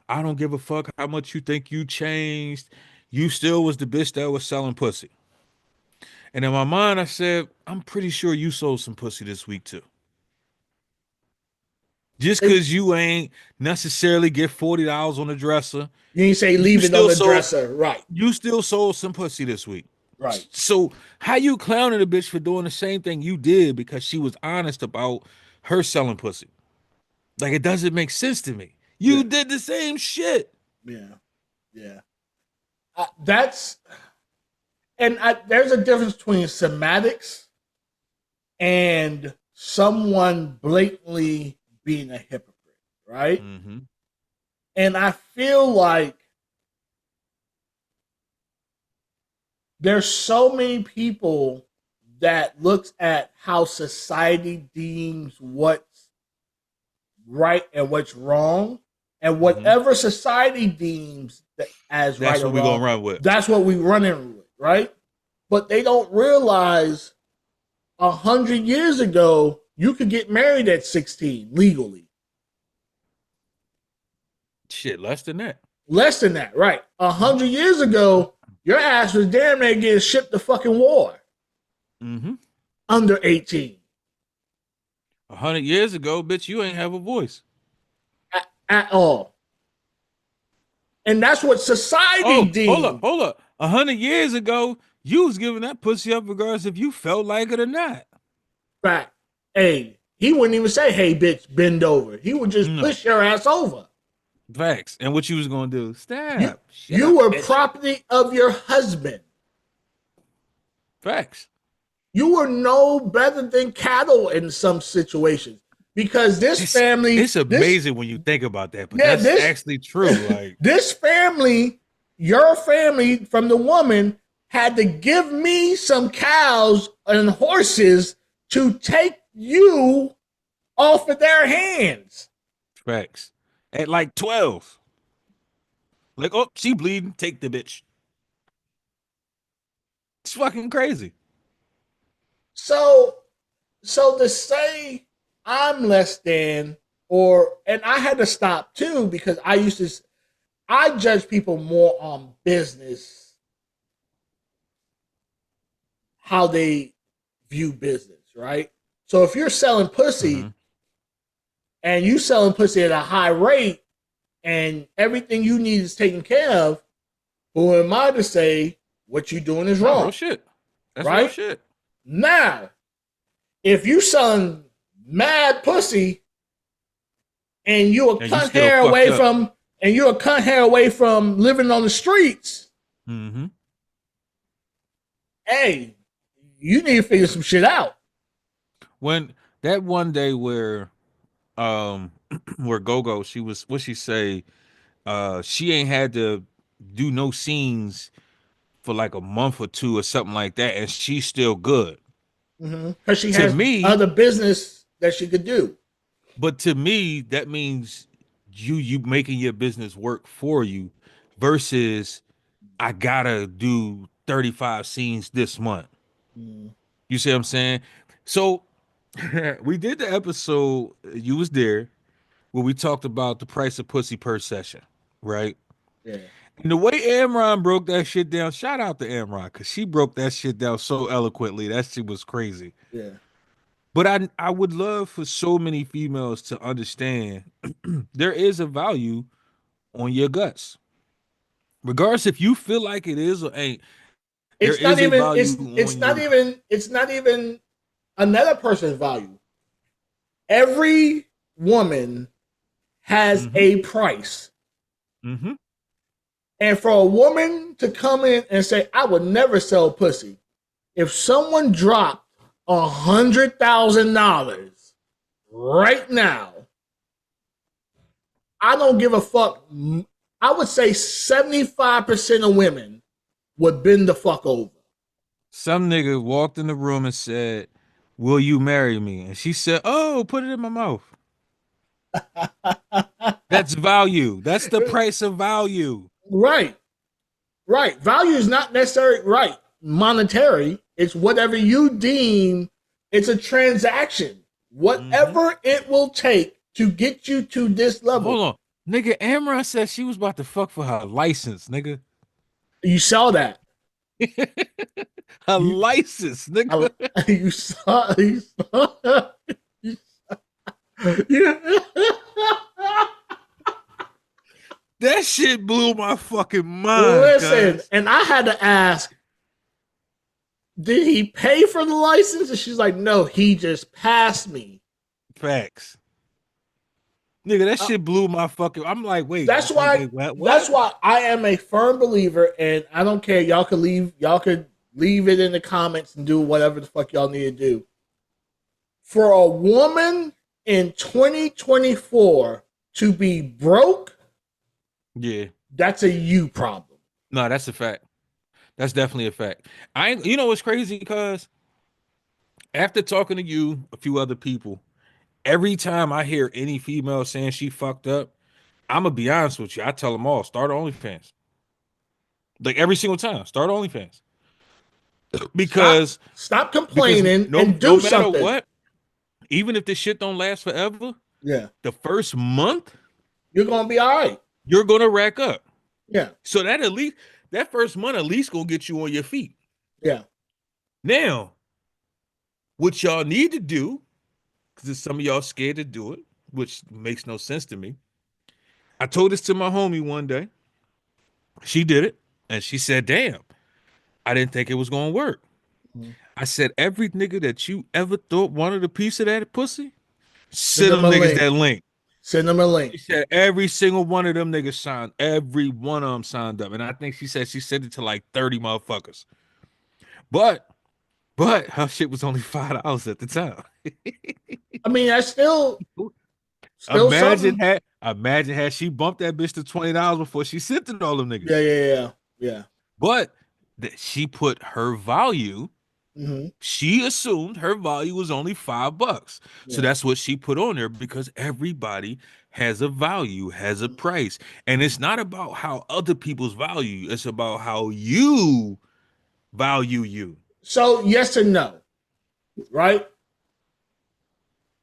I don't give a fuck how much you think you changed. You still was the bitch that was selling pussy. And in my mind, I said, I'm pretty sure you sold some pussy this week too. Just because you ain't necessarily get $40 on the dresser. You ain't say leave it on the dresser. Right. You still sold some pussy this week. Right. So how you clowning a bitch for doing the same thing you did because she was honest about her selling pussy? Like, it doesn't make sense to me. You did the same shit. Yeah. There's a difference between semantics and someone blatantly being a hypocrite, right? Mm-hmm. And I feel like there's so many people that looks at how society deems what's right and what's wrong, and whatever society deems as right or wrong, that's what we're gonna run with. That's what we running with, right? But they don't realize 100 years ago you could get married at 16 legally. Shit, less than that. Less than that, right? 100 years ago, your ass was damn near getting shipped to fucking war. Mm-hmm. Under 18. 100 years ago, bitch, you ain't have a voice At all. And that's what society deemed. Hold up. 100 years ago, you was giving that pussy up regardless if you felt like it or not. Fact. Hey, he wouldn't even say, hey, bitch, bend over. He would just push your ass over. Facts. And what you was going to do? Stop. You were property of your husband. Facts. You were no better than cattle in some situations. Because this family... It's amazing when you think about that, but that's actually true. Like this family, your family from the woman, had to give me some cows and horses to take you off of their hands. Facts. At like 12. Like, oh, she bleeding, take the bitch. It's fucking crazy. So to say I'm less than, and I had to stop too because I judge people more on business, how they view business, right? So if you're selling pussy and you selling pussy at a high rate and everything you need is taken care of, who am I to say what you doing is wrong? Real shit. That's right? real shit. Now, if you selling mad pussy and you're a cunt hair away from, and you're a cunt hair away from living on the streets, hey, you need to figure some shit out. When that one day where Gogo, she was, what she say, she ain't had to do no scenes for like a month or two or something like that, and she's still good. Because she has other business that she could do. But to me, that means you making your business work for you versus I gotta do 35 scenes this month. You see what I'm saying? So we did the episode, you was there, where we talked about the price of pussy per session, right? Yeah. And the way Amron broke that shit down, shout out to Amron, because she broke that shit down so eloquently. That shit was crazy. Yeah. But I would love for so many females to understand there is a value on your guts. Regardless if you feel like it is or ain't, it's not even another person's value. Every woman has a price. And for a woman to come in and say, I would never sell pussy, if someone dropped $100,000 right now, I don't give a fuck. I would say 75% of women would bend the fuck over. Some nigga walked in the room and said, will you marry me? And she said, oh, put it in my mouth. That's value. That's the price of value. Right. Value is not necessarily monetary. It's whatever you deem. It's a transaction. Whatever it will take to get you to this level. Hold on. Nigga, Amra said she was about to fuck for her license, nigga. You saw that. Her license, nigga. You saw yeah. That shit blew my fucking mind. Listen, guys. And I had to ask, did he pay for the license? And she's like, no, he just passed me. Facts. Nigga, that shit blew my fucking. I'm like, wait. That's why. What? That's why I am a firm believer, and I don't care. Y'all could leave it in the comments and do whatever the fuck y'all need to do. For a woman in 2024 to be broke, yeah, that's a you problem. No, that's a fact. That's definitely a fact. You know what's crazy? Because after talking to you, a few other people, every time I hear any female saying she fucked up, I'm gonna be honest with you. I tell them all, start OnlyFans. Like every single time, start OnlyFans. Because stop complaining and do something. No matter what, even if this shit don't last forever, yeah, the first month, you're gonna be all right. you're gonna rack up. Yeah. So that at least that first month at least gonna get you on your feet. Yeah. Now, what y'all need to do, because some of y'all scared to do it, which makes no sense to me. I told this to my homie one day. She did it, and she said, "Damn, I didn't think it was gonna work." Mhm. I said, "Every nigga that you ever thought wanted a piece of that pussy, Send send them them a niggas link. that link." Send them a She link. said every single one of them niggas signed. Every one of them signed up, and I think she said she sent it to like 30 motherfuckers. But her shit was only $5 at the time. I mean, that's still something. Imagine had she bumped that bitch to $20 before she sent it to all them niggas. Yeah, yeah, yeah, yeah. But that she put her value. Mm-hmm. She assumed her value was only $5. So Yeah. that's what she put on there because everybody has a value, has a price. And it's not about how other people's value, it's about how you value you. So yes and no, right?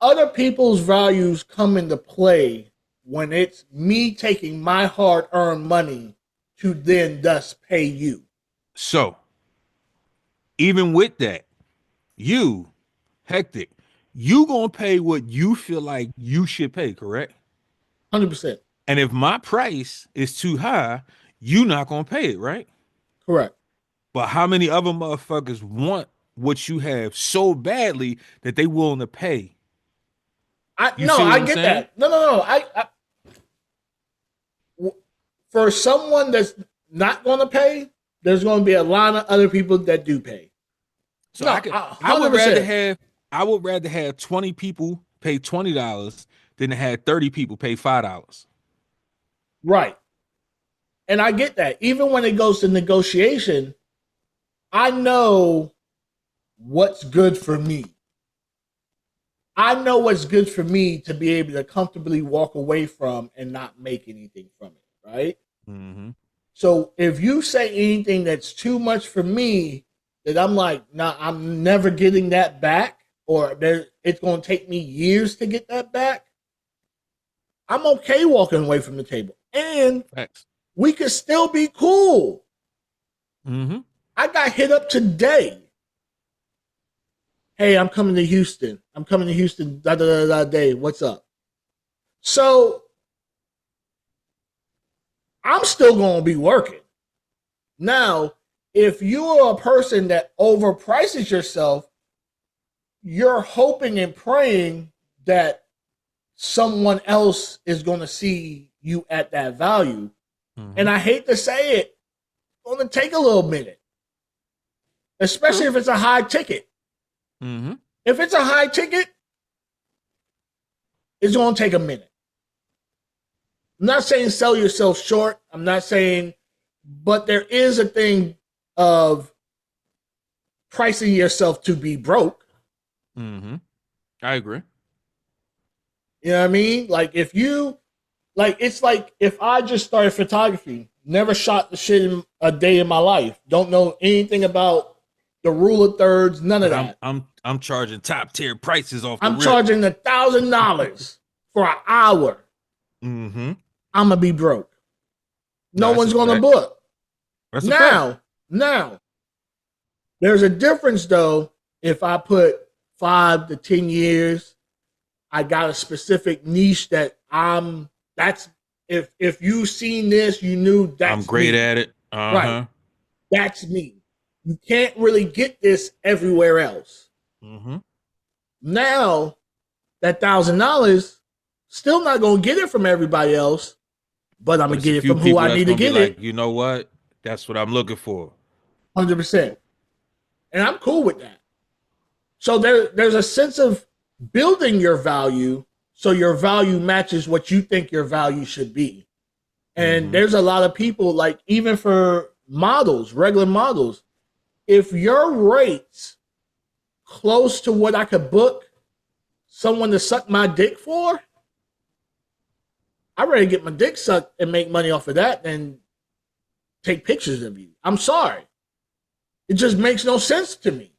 Other people's values come into play when it's me taking my hard-earned money to then thus pay you. So even with that, you, Hektek, you gonna pay what you feel like you should pay, correct? 100%. And if my price is too high, you not gonna pay it, right? Correct. But how many other motherfuckers want what you have so badly that they willing to pay? You No, see what I I'm get saying? that. No. For someone that's not going to pay, there's going to be a lot of other people that do pay. So No, I would rather 100%. have 20 people pay $20 than to have 30 people pay $5. Right. And I get that. Even when it goes to negotiation, I know what's good for me. I know what's good for me to be able to comfortably walk away from and not make anything from it, right? Mm-hmm. So if you say anything that's too much for me, that I'm like, nah, I'm never getting that back, or it's going to take me years to get that back, I'm okay walking away from the table. And Facts. we could still be cool. Mm-hmm. I got hit up today. Hey, I'm coming to Houston. I'm coming to Houston. Da da da da day. What's up? So I'm still going to be working. Now, if you're a person that overprices yourself, you're hoping and praying that someone else is going to see you at that value. Mm-hmm. And I hate to say it, it's going to take a little minute, especially if it's a high ticket. Mm-hmm. If it's a high ticket, it's going to take a minute. I'm not saying sell yourself short. I'm not saying, but there is a thing of pricing yourself to be broke. Mm-hmm. I agree. You know what I mean? Like if you, like it's like if I just started photography, never shot the shit in a day in my life, don't know anything about the rule of thirds, none of But that. I'm charging top tier prices off the I'm rip. charging $1,000 for an hour. Mm-hmm. I'm gonna be broke. No That's one's a gonna fact. book. That's a fact. Now, there's a difference though. If I put 5 to 10 years, I got a specific niche that that's if you seen this, you knew I'm that's great me. at it. Right. Uh-huh. That's me. You can't really get this everywhere else. Mm-hmm. Now, that $1,000, still not gonna get it from everybody else, but I'm But gonna it's a get it few from who people I that's need to gonna be get like, it. you know what? That's what I'm looking for. 100%. And I'm cool with that. So there's a sense of building your value so your value matches what you think your value should be. And there's a lot of people, like even for models, regular models, if your rates close to what I could book someone to suck my dick for, I'd rather get my dick sucked and make money off of that than take pictures of you. I'm sorry. It just makes no sense to me.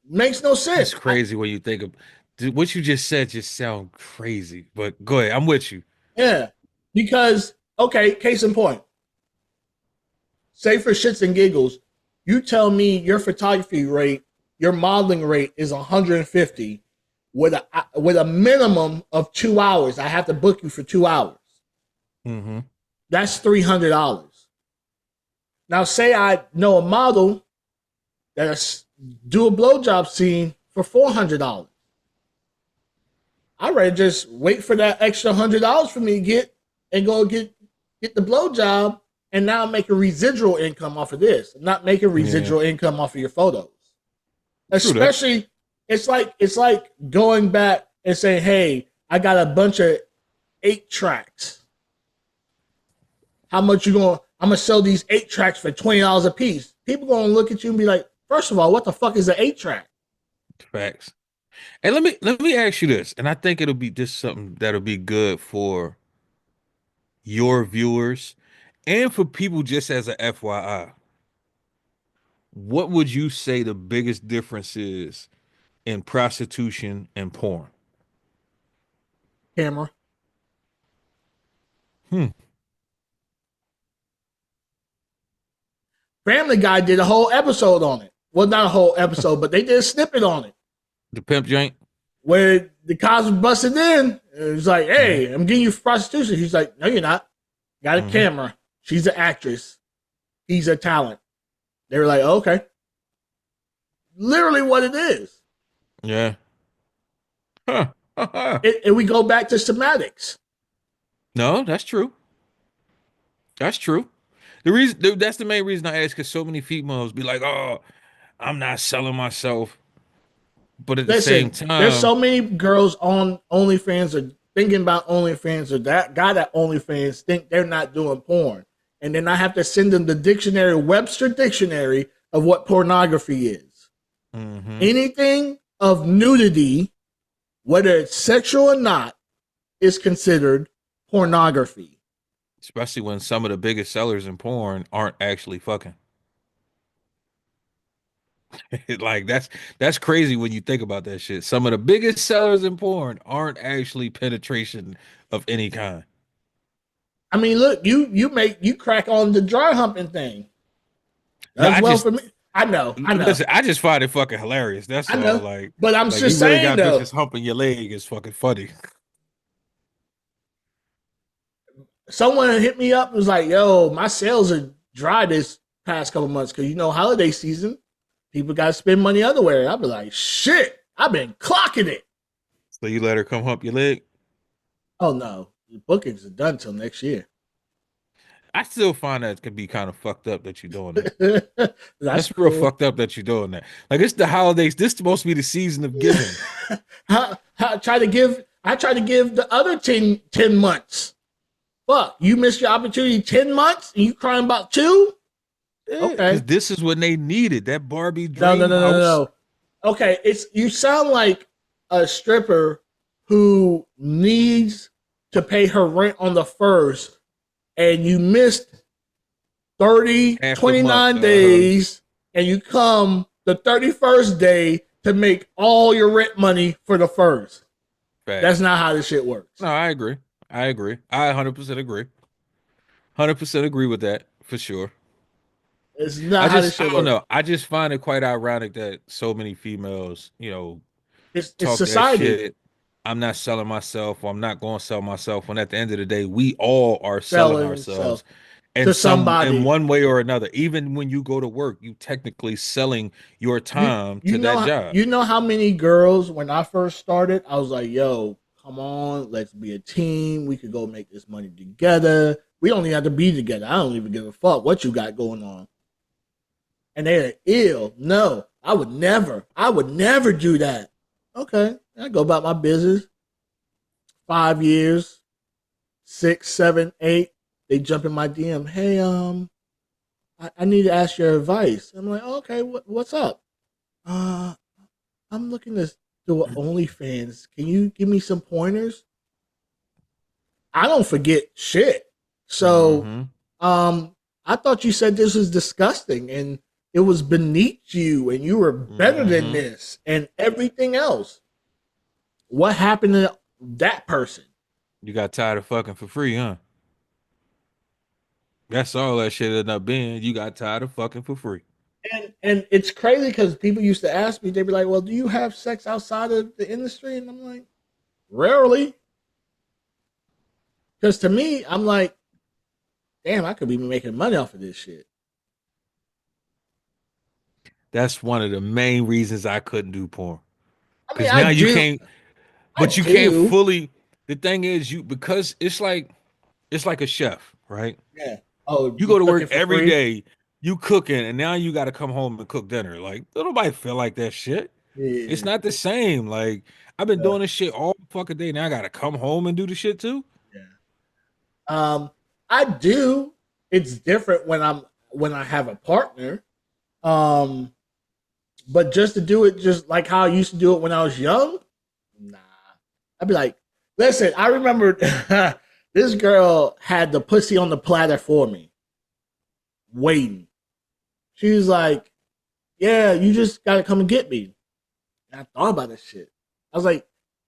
Makes no It's sense. crazy when you think of dude, what you just said just sound crazy. But go ahead, I'm with you. Yeah. Because, okay, case in point. Say for shits and giggles, you tell me your photography rate, your modeling rate is 150 with a minimum of 2 hours. I have to book you for 2 hours. Mm-hmm. That's $300. Now, say I know a model that do a blowjob scene for $400. I'd rather just wait for that extra $100 for me to get and go get the blowjob, and now make a residual income off of this. Not make a residual income off of your photos. Especially, it's like going back and saying, "Hey, I got a bunch of 8 tracks. How much you going? I'm gonna sell these 8 tracks for $20 a piece." People gonna look at you and be like, first of all, what the fuck is an 8 track? Facts. And let me ask you this, and I think it'll be just something that'll be good for your viewers and for people just as a FYI. What would you say the biggest difference is in prostitution and porn? Camera. Hmm. Family Guy did a whole episode on it. Well, not a whole episode, but they did a snippet on it. The pimp joint? Where the cops was busted in. It was like, "Hey, I'm getting you for prostitution." He's like, "No, you're not. Got a camera. She's an actress. He's a talent." They were like, "Okay." Literally what it is. Yeah. Huh. And we go back to semantics. No, that's true. That's true. That's the main reason I ask, because so many females be like, "Oh, I'm not selling myself," but at the same Listen, there's time, so many girls on OnlyFans or thinking about OnlyFans, or that guy at OnlyFans think they're not doing porn. And then I have to send them the dictionary, Webster dictionary of what pornography is. Anything of nudity, whether it's sexual or not, is considered pornography. especially when some of the biggest sellers in porn aren't actually fucking. Like that's crazy when you think about that shit. Some of the biggest sellers in porn aren't actually penetration of any kind. I mean, look, you crack on the dry humping thing. No, As well for me. I know. listen, I just find it fucking hilarious. That's I all. know. Like, But I'm like just you really saying got though, bitches humping your leg is fucking funny. someone hit me up and was like, "Yo, my sales are dry this past couple months because holiday season, people got to spend money otherwhere." I'll be like, "Shit, I've been clocking it." So you let her come hump your leg? Oh no, the bookings are done till next year. I still find that it could be kind of fucked up that you're doing that. That's That's real cool. fucked up that you're doing that. Like, it's the holidays. This is supposed to be the season of giving. I try to give the other 10 months. Fuck, you missed your opportunity 10 months and you crying about 2? Okay. Because this is when they needed that Barbie No, dream house. no. Okay, you sound like a stripper who needs to pay her rent on the 1st and you missed 30, Half the 29 month, days and you come the 31st day to make all your rent money for the 1st. Fact. That's not how this shit works. No, I agree. I 100% agree. 100% agree with that for sure. It's not how this shit I don't works. know. I just find it quite ironic that so many females, It's talk society. that shit. I'm not selling myself, or I'm not going to sell myself. When at the end of the day, we all are selling Selling ourselves self in to somebody. in one way or another. Even when you go to work, you technically selling your time to that job. You know how many girls, when I first started, I was like, "Yo, come on, let's be a team. We could go make this money together. We don't even have to be together. I don't even give a fuck what you got going on." And they're ill. No, I would never do that. Okay, I go about my business. 5 years, 6, 7, 8. They jump in my DM. "Hey, I need to ask your advice." I'm like, "Okay, what's up?" I'm looking to do an OnlyFans. Can you give me some pointers? I don't forget shit. So, I thought you said this was disgusting and it was beneath you and you were better than this and everything else. What happened to that person? You got tired of fucking for free, huh? That's all that shit ended up being. You got tired of fucking for free. And it's crazy because people used to ask me, they'd be like, "Well, do you have sex outside of the industry?" And I'm like, "Rarely," because to me, I'm like, "Damn, I could be making money off of this shit." That's one of the main reasons I couldn't do porn. I mean, Because now you can't, I but you can't do, fully. The thing is, you because it's like a chef, right? yeah. Oh, You you go to cooking work for every free? day, you cooking, and now you got to come home and cook dinner. Like, don't nobody feel like that shit. It's Yeah, not the same. Like, I've been yeah, doing this shit all fucking day. Now I got to come home and do the shit too. yeah. I do. It's different when I have a partner. Um, but just to do it just like how I used to do it when I was young, nah. I'd be like, listen, I remember this girl had the pussy on the platter for me, waiting. She was like, "Yeah, you just gotta come and get me." And I thought about this shit. I was like,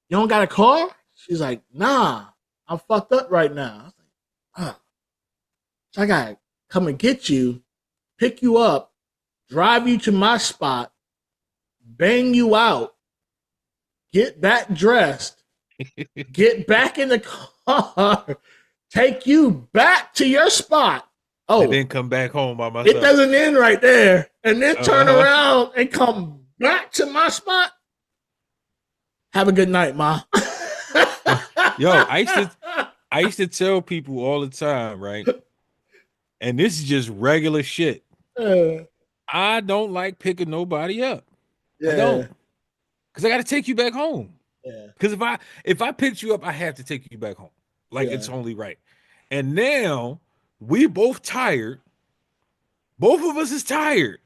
"You don't got a car?" She's like, "Nah, I'm fucked up right now." I was like, "Ah, so I gotta come and get you, pick you up, drive you to my spot, bang you out, get back dressed, get back in the car, take you back to your spot. And Oh, then come back home by it myself. doesn't end right there. And then turn Uh around and come back to my spot. Have a good night, Ma." huh. Yo, I used to tell people all the time, right? And this is just regular shit. Uh, I don't like picking nobody up. I don't, yeah, because I got to take you back home. yeah, Because if I picked you up, I have to take you back home. Like yeah. it's only right. And now we both tired. Both of us is tired,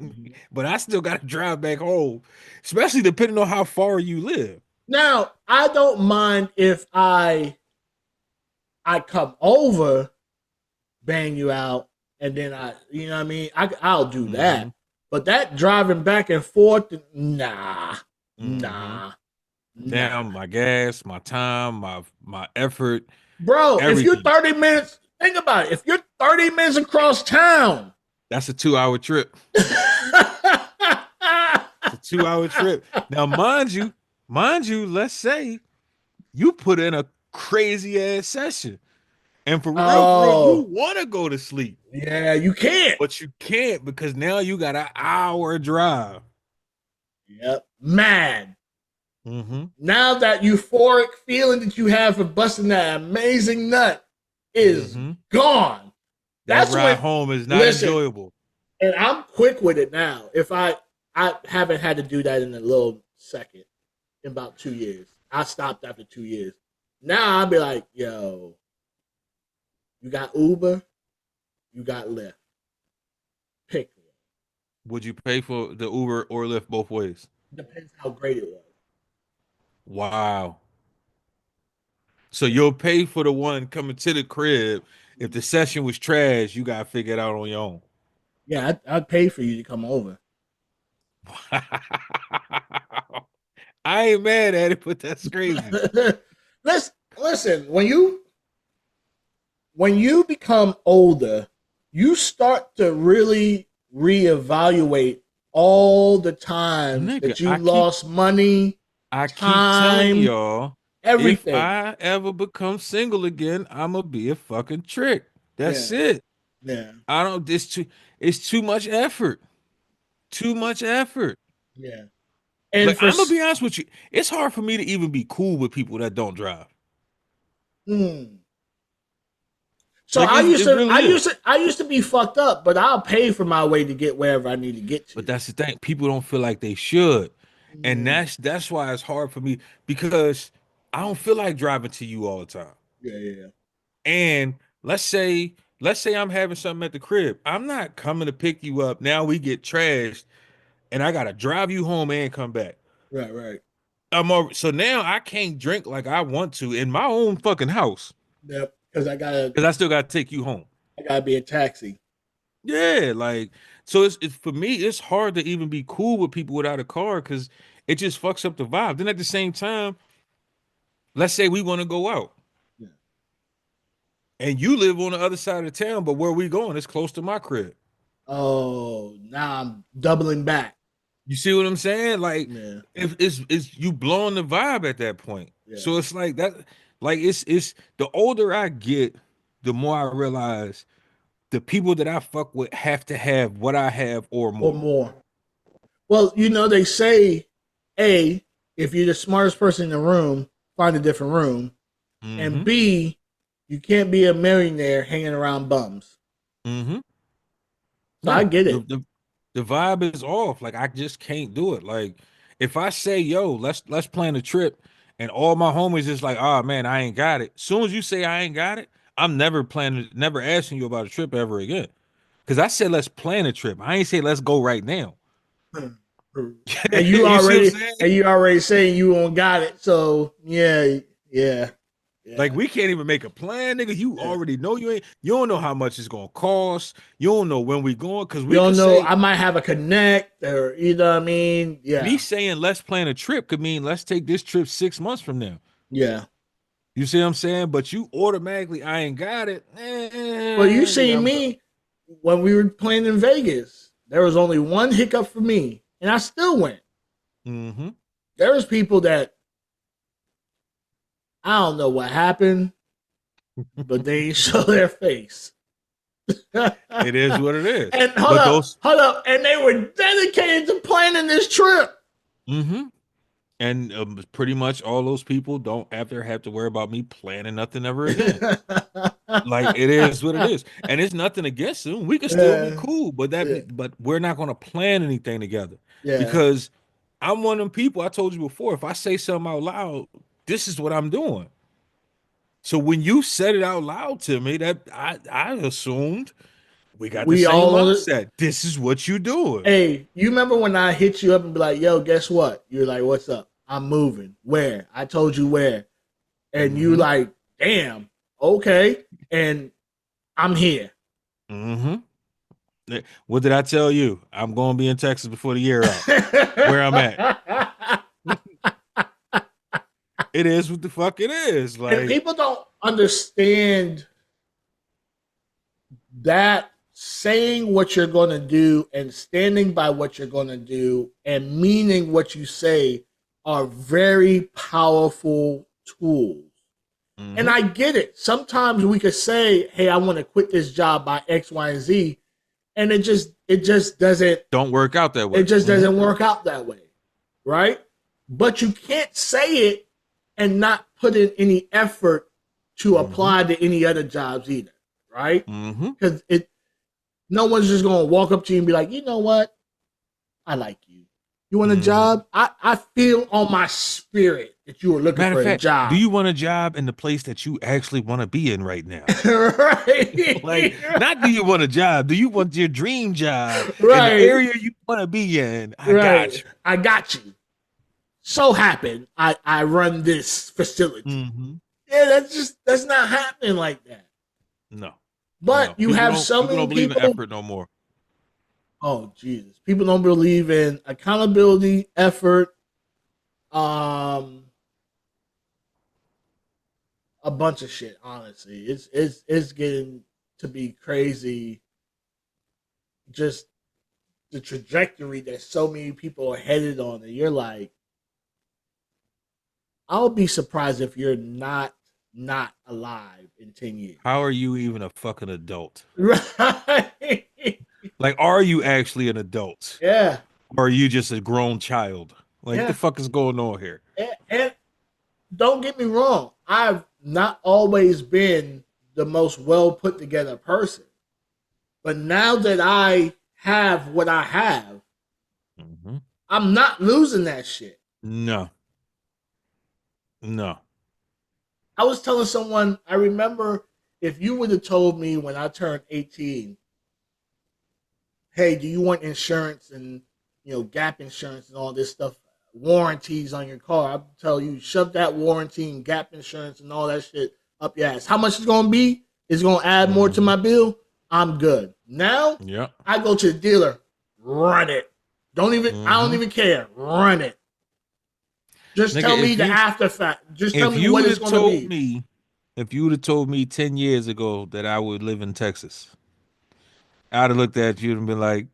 Mhm. but I still got to drive back home, especially depending on how far you live. Now, I don't mind if I come over, bang you out, and then you know what I mean? I'll do Mm-hmm. that. But that driving back and forth, nah, Mm-hmm. nah, nah. Damn, my gas, my time, my effort, Bro, if you're everything. 30 minutes, think about it. If you're 30 minutes across town, That's a 2 hour trip. It's a 2 hour trip. Now, mind you, let's say you put in a crazy ass session. And for real, you oh, want to go to sleep, yeah, you can't. but you can't because now you got an hour drive. Yep. Mad. Mm-hmm. Now that euphoric feeling that you have for busting that amazing nut is Mm-hmm. gone. That That's when ride home is not listen, enjoyable. and I'm quick with it now. If I haven't had to do that in a little second in about 2 years. I stopped after 2 years. Now I'll be like, yo, you got Uber, you got Lyft. Pick one. Would you pay for the Uber or Lyft both ways? Depends how great it was. Wow. So you'll pay for the one coming to the crib. If the session was trash, you gotta figure it out on your own. Yeah, I'd pay for you to come over. I ain't mad at it, but that's crazy. Listen, when you become older, you start to really reevaluate all the times Nigga, that you lost money, I keep telling time, y'all, if everything. I ever become single again, I'ma be a fucking trick. That's Yeah, it. yeah, I don't it's too much effort. Too much effort. yeah. Like And I'm gonna be honest with you, it's hard for me to even be cool with people that don't drive. mm. So Like it really is. I used to be fucked up, but I'll pay for my way to get wherever I need to get But to. that's the thing. People don't feel like they should. And Mm. that's why it's hard for me because I don't feel like driving to you all the time. Yeah, yeah, And let's say I'm having something at the crib. I'm not coming to pick you up. Now we get trashed and I gotta drive you home and come back. right, right. So now I can't drink like I want to in my own fucking house Yep. Because because I still gotta take you home. I gotta be a taxi. Yeah, like so it's for me, it's hard to even be cool with people without a car because it just fucks up the vibe. Then at the same time, let's say we want to go out. And you live on the other side of the town, but where we going? It's close to my crib. Oh, now I'm doubling back. You see what I'm saying? Like, Yeah. if it's you blowing the vibe at that point. Yeah. So it's like that. Like it's the older I get, the more I realize the people that I fuck with have to have what I have or Or more. more. Well, you know, they say, A, if you're the smartest person in the room, find a different room. And B, you can't be a millionaire hanging around bums. So I get it. The vibe is off. Like I just can't do it. Like if I say, yo, let's plan a trip, and all my homies is like, oh man, I ain't got it. Soon as you say I ain't got it, I'm never asking you about a trip ever again. Cause I said let's plan a trip. I ain't say let's go right now. And you already saying you won't got it. So yeah. Like we can't even make a plan, nigga. You already know you don't know how much it's gonna cost. You don't know when we going because we don't know. Say, I might have a connect or you know what I mean. Yeah. Me saying let's plan a trip could mean let's take this trip 6 months from now. Yeah. You see what I'm saying? But you automatically I ain't got it. Well, you seen me when we were playing in Vegas. There was only one hiccup for me, and I still went. There was people that I don't know what happened, but they didn't show their face. It is what it is. And hold up, and they were dedicated to planning this trip. And pretty much all those people don't ever have to worry about me planning nothing ever again. Like it is what it is, and it's nothing against them. We can still be cool, but but we're not going to plan anything together. Because I'm one of them people. I told you before. If I say something out loud, this is what I'm doing. So when you said it out loud to me, that I assumed we got the same mindset. This is what you doing. Hey, you remember when I hit you up and be like, "Yo, guess what?" You're like, "What's up?" I'm moving. Where? I told you where, and you like, "Damn, okay," and I'm here. What did I tell you? I'm going to be in Texas before the year out. Where I'm at. It is what the fuck it is. Like, and people don't understand that saying what you're going to do and standing by what you're going to do and meaning what you say are very powerful tools. And I get it. Sometimes we could say, "Hey, I want to quit this job by X, Y, and Z," and it just don't work out that way. It just doesn't work out that way, right? But you can't say it and not put in any effort to apply to any other jobs either, right? Because no one's just gonna walk up to you and be like, "You know what? I like you. You want a job? I feel on my spirit that you were looking for a job. Do you want a job in the place that you actually want to be in right now?" Right. Like, not do you want a job? Do you want your dream job in the area you want to be in? I got you. So happen I run this facility. Yeah, that's not happening like that. No. But you have so many people don't believe in effort no more. Oh Jesus! People don't believe in accountability, effort, a bunch of shit. Honestly, it's getting to be crazy. Just the trajectory that so many people are headed on, and you're like, I'll be surprised if you're not alive in 10 years. How are you even a fucking adult? Right. Like, are you actually an adult? Yeah. Or are you just a grown child? Like, what the fuck is going on here? And don't get me wrong, I've not always been the most well put together person. But now that I have what I have, I'm not losing that shit. No. I was telling someone, I remember if you would have told me when I turned 18, "Hey, do you want insurance and, gap insurance and all this stuff, warranties on your car?" I'll tell you, shove that warranty and gap insurance and all that shit up your ass. How much it's going to be? It's going to add more to my bill? I'm good. Now, I go to the dealer, run it. I don't even care. Run it. Just tell me the after fact. Just tell me what it's going to be. If you would have told me 10 years ago that I would live in Texas, I'd have looked at you and been like,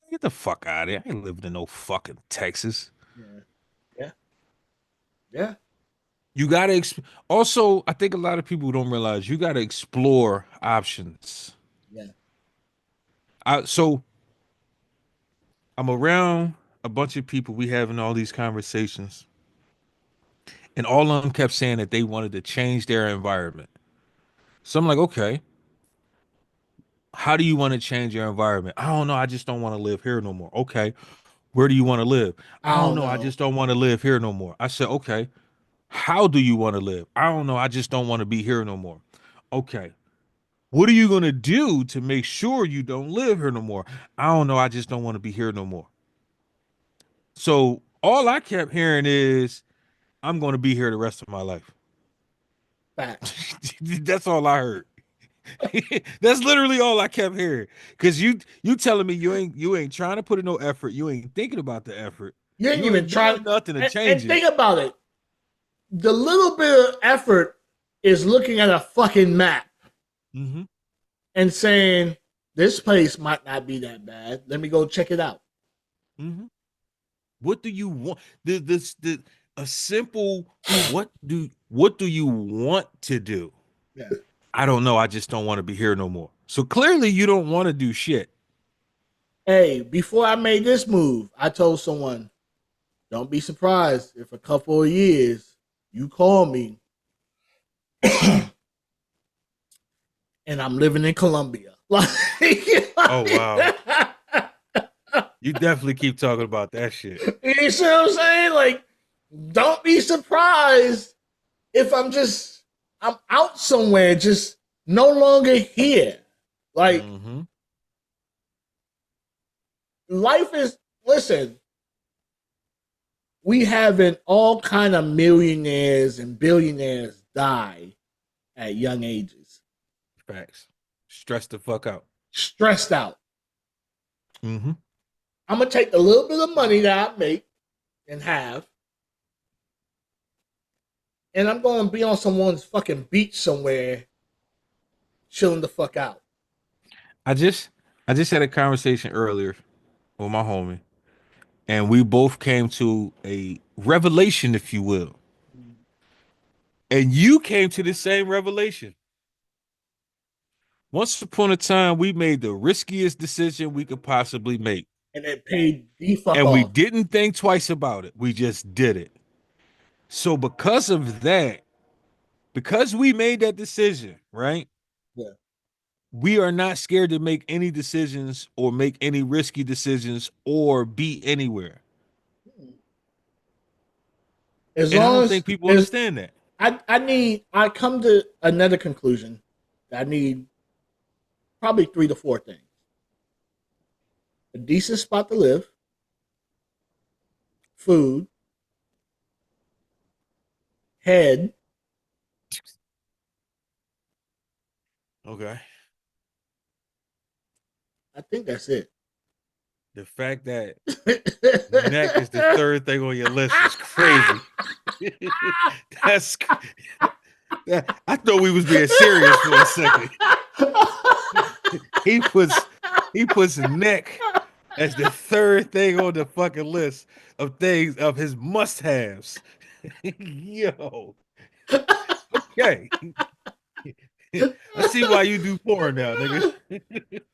get the fuck out of here. I ain't living in no fucking Texas. Yeah. Yeah. Yeah. You gotta also, I think a lot of people don't realize you gotta explore options. Yeah. So I'm around a bunch of people, we having all these conversations, and all of them kept saying that they wanted to change their environment. So I'm like, okay, how do you want to change your environment? I don't know. I just don't want to live here no more. Okay. Where do you want to live? I I don't don't know. I know. just don't want to live here no more. I said, okay. How do you want to live? I don't know. I just don't want to be here no more. Okay. What are you going to do to make sure you don't live here no more? I don't know. I just don't want to be here no more. So all I kept hearing is, I'm going to be here the rest of my life. Facts. That's all I heard. That's literally all I kept hearing. Cause you telling me you ain't trying to put in no effort. You ain't thinking about the effort. You ain't You even ain't trying. doing nothing to And change it. think about it. The little bit of effort is looking at a fucking map Mm-hmm. and saying, this place might not be that bad. Let me go check it out. Mm-hmm. What do you want? The a simple what do you want to do? Yeah. I don't know. I just don't want to be here no more. So clearly you don't want to do shit. Hey, before I made this move, I told someone, don't be surprised if a couple of years you call me and I'm living in Colombia. Oh wow. You definitely keep talking about that shit. You see what I'm saying? Like, don't be surprised if I'm out somewhere, just no longer here. Like, Mm-hmm. life is, listen, we having all kind of millionaires and billionaires die at young ages. Facts. Stress the fuck out. Stressed out. Mm-hmm. I'm gonna take the little bit of money that I make and have, and I'm gonna be on someone's fucking beach somewhere, chilling the fuck out. I just I just had a conversation earlier with my homie, and we both came to a revelation, if you will. And you came to the same revelation. Once upon a time, we made the riskiest decision we could possibly make. And it paid the fuck And we off. didn't think twice about it. We just did it. So because of that, because we made that decision, right? Yeah. We are not scared to make any decisions or make any risky decisions or be anywhere. As And I long don't as think people understand that. I come to another conclusion. I need probably 3 to 4 things: a decent spot to live, food, head. Okay. I think that's it. The fact that neck is the third thing on your list is crazy. That's I thought we was being serious for a second. He puts neck as the third thing on the fucking list of things of his must-haves. Yo. Okay. I see why you do porn now, nigga.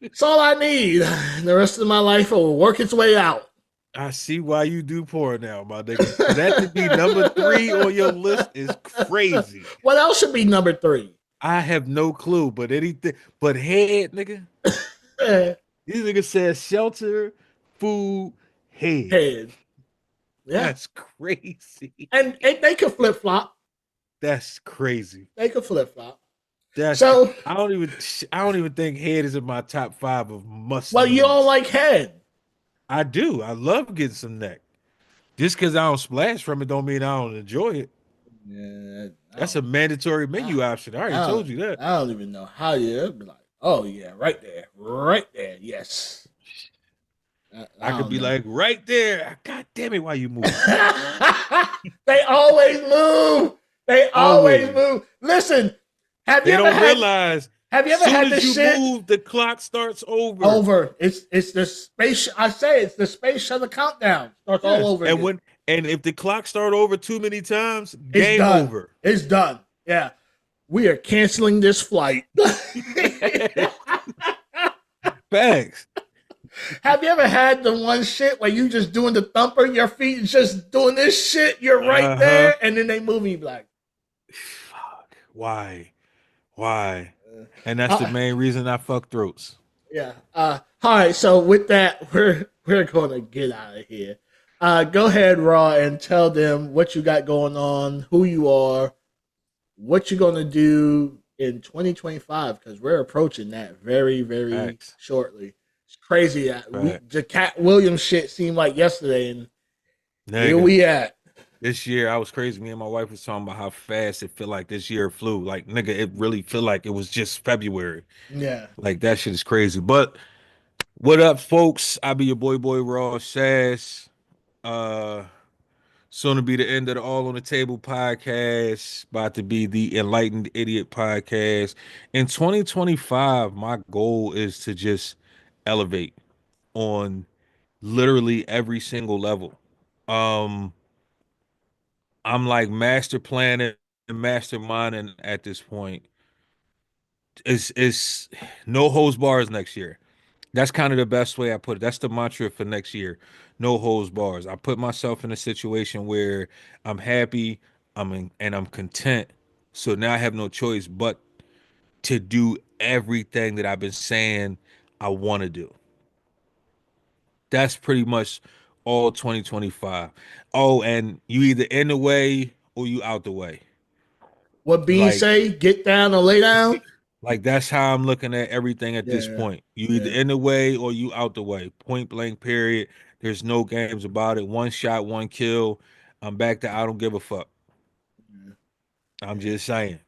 That's all I need. The rest of my life will work its way out. I see why you do porn now, my nigga. For that to be number 3 on your list is crazy. What else should be number 3? I have no clue, but anything, but head, nigga. These niggas said shelter, food, head. Head. Yeah. That's crazy. And they could flip flop. That's crazy. They could flip flop. That's So I don't even think head is in my top 5 of must. well, you don't like head. I do. I love getting some neck. Just because I don't splash from it don't mean I don't enjoy it. Yeah, That's a mandatory menu option. I already told you that. I don't even know how you be like, oh yeah, right there, yes. I could be like, right there. God damn it, why you move? They always move. They always move. Listen, They don't realize Have you ever soon had as this you shit move, the clock starts over. over? It's the space. I say it's the space shuttle countdown starts all Yes. over And again. if the clock start over too many times, It's game done. over. It's done. Yeah, we are canceling this flight. Facts. Have you ever had the one shit where you just doing the thumper, your feet just doing this shit, you're right Uh-huh. there, and then they move you like, Fuck. Why? Why? And that's the uh, main reason I fuck throats. yeah. All right. So with that, we're gonna get out of here. Go ahead, Raw, and tell them what you got going on, who you are, what you're gonna do in 2025, because we're approaching that very, very Facts. shortly. It's crazy that Facts. the Cat Williams shit seemed like yesterday, and here Nigga. we at. This year I was crazy. Me and my wife was talking about how fast it feel like this year flew. Like, nigga, it really feel like it was just February. Yeah. Like that shit is crazy. But what up, folks? I be your boy Raw Sass. Uh Soon to be the end of the All on the Table podcast, about to be the Enlightened Idiot podcast. In 2025, my goal is to just elevate on literally every single level. Um, I'm like master planning and masterminding at this point. It's no holds bars next year. That's kind of the best way I put it. That's the mantra for next year. No holds bars. I put myself in a situation where I'm happy, and I'm content. So now I have no choice but to do everything that I've been saying I want to do. That's pretty much all 2025. Oh, and you either in the way or you out the way. What Bean Like say? Get down or lay down? Like that's how I'm looking at everything at this Yeah. point. You either Yeah. in the way or you out the way. Point blank, period. There's no games about it. One shot, one kill. I'm back to I don't give a fuck. I'm Yeah. just saying.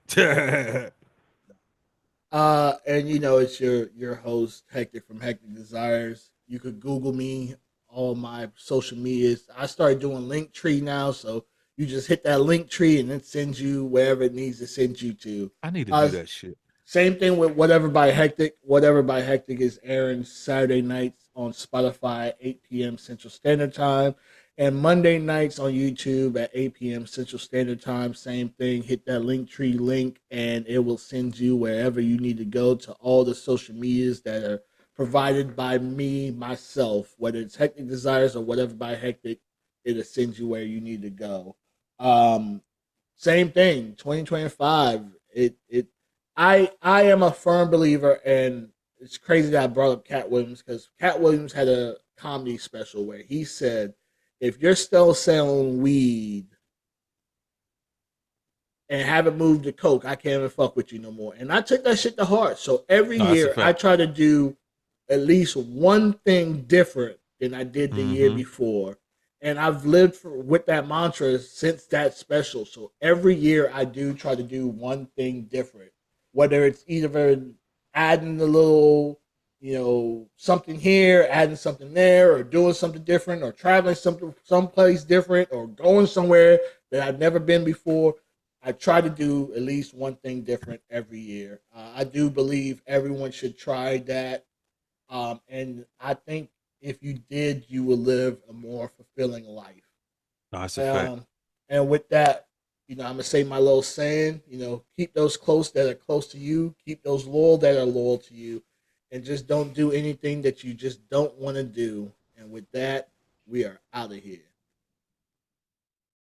I And you know, it's your host Hector from Hectic Desires. You could Google me, all my social medias. I started doing Linktree now, so you just hit that link tree and it sends you wherever it needs to send you to. need to do Uh, that shit. Same thing with Whatever by Hectic. Whatever by Hectic is airing Saturday nights on Spotify, 8 p.m. Central Standard Time, and Monday nights on YouTube at 8 p.m. Central Standard Time. Same thing. Hit that Linktree link, and it will send you wherever you need to go to all the social medias that are provided by me, myself, whether it's Hectic Desires or Whatever by Hectic. It'll send you where you need to go. Um, Same thing. 2025. I am a firm believer, and it's crazy that I brought up Cat Williams because Cat Williams had a comedy special where he said, "If you're still selling weed and haven't moved to coke, I can't even fuck with you no more." And I took that shit to heart. So every No, that's a year, I fact. try to do at least one thing different than I did the year Mm-hmm. before. And I've lived with that mantra since that special. So every year I do try to do one thing different, whether it's either adding a little, something here, adding something there, or doing something different, or traveling someplace different, or going somewhere that I've never been before. I try to do at least one thing different every year. I do believe everyone should try that, and I think if you did, you would live a more fulfilling life. No, that's a fact. Um, and with that, I'm gonna say my little saying. Keep those close that are close to you. Keep those loyal that are loyal to you, and just don't do anything that you just don't want to do. And with that, we are out of here.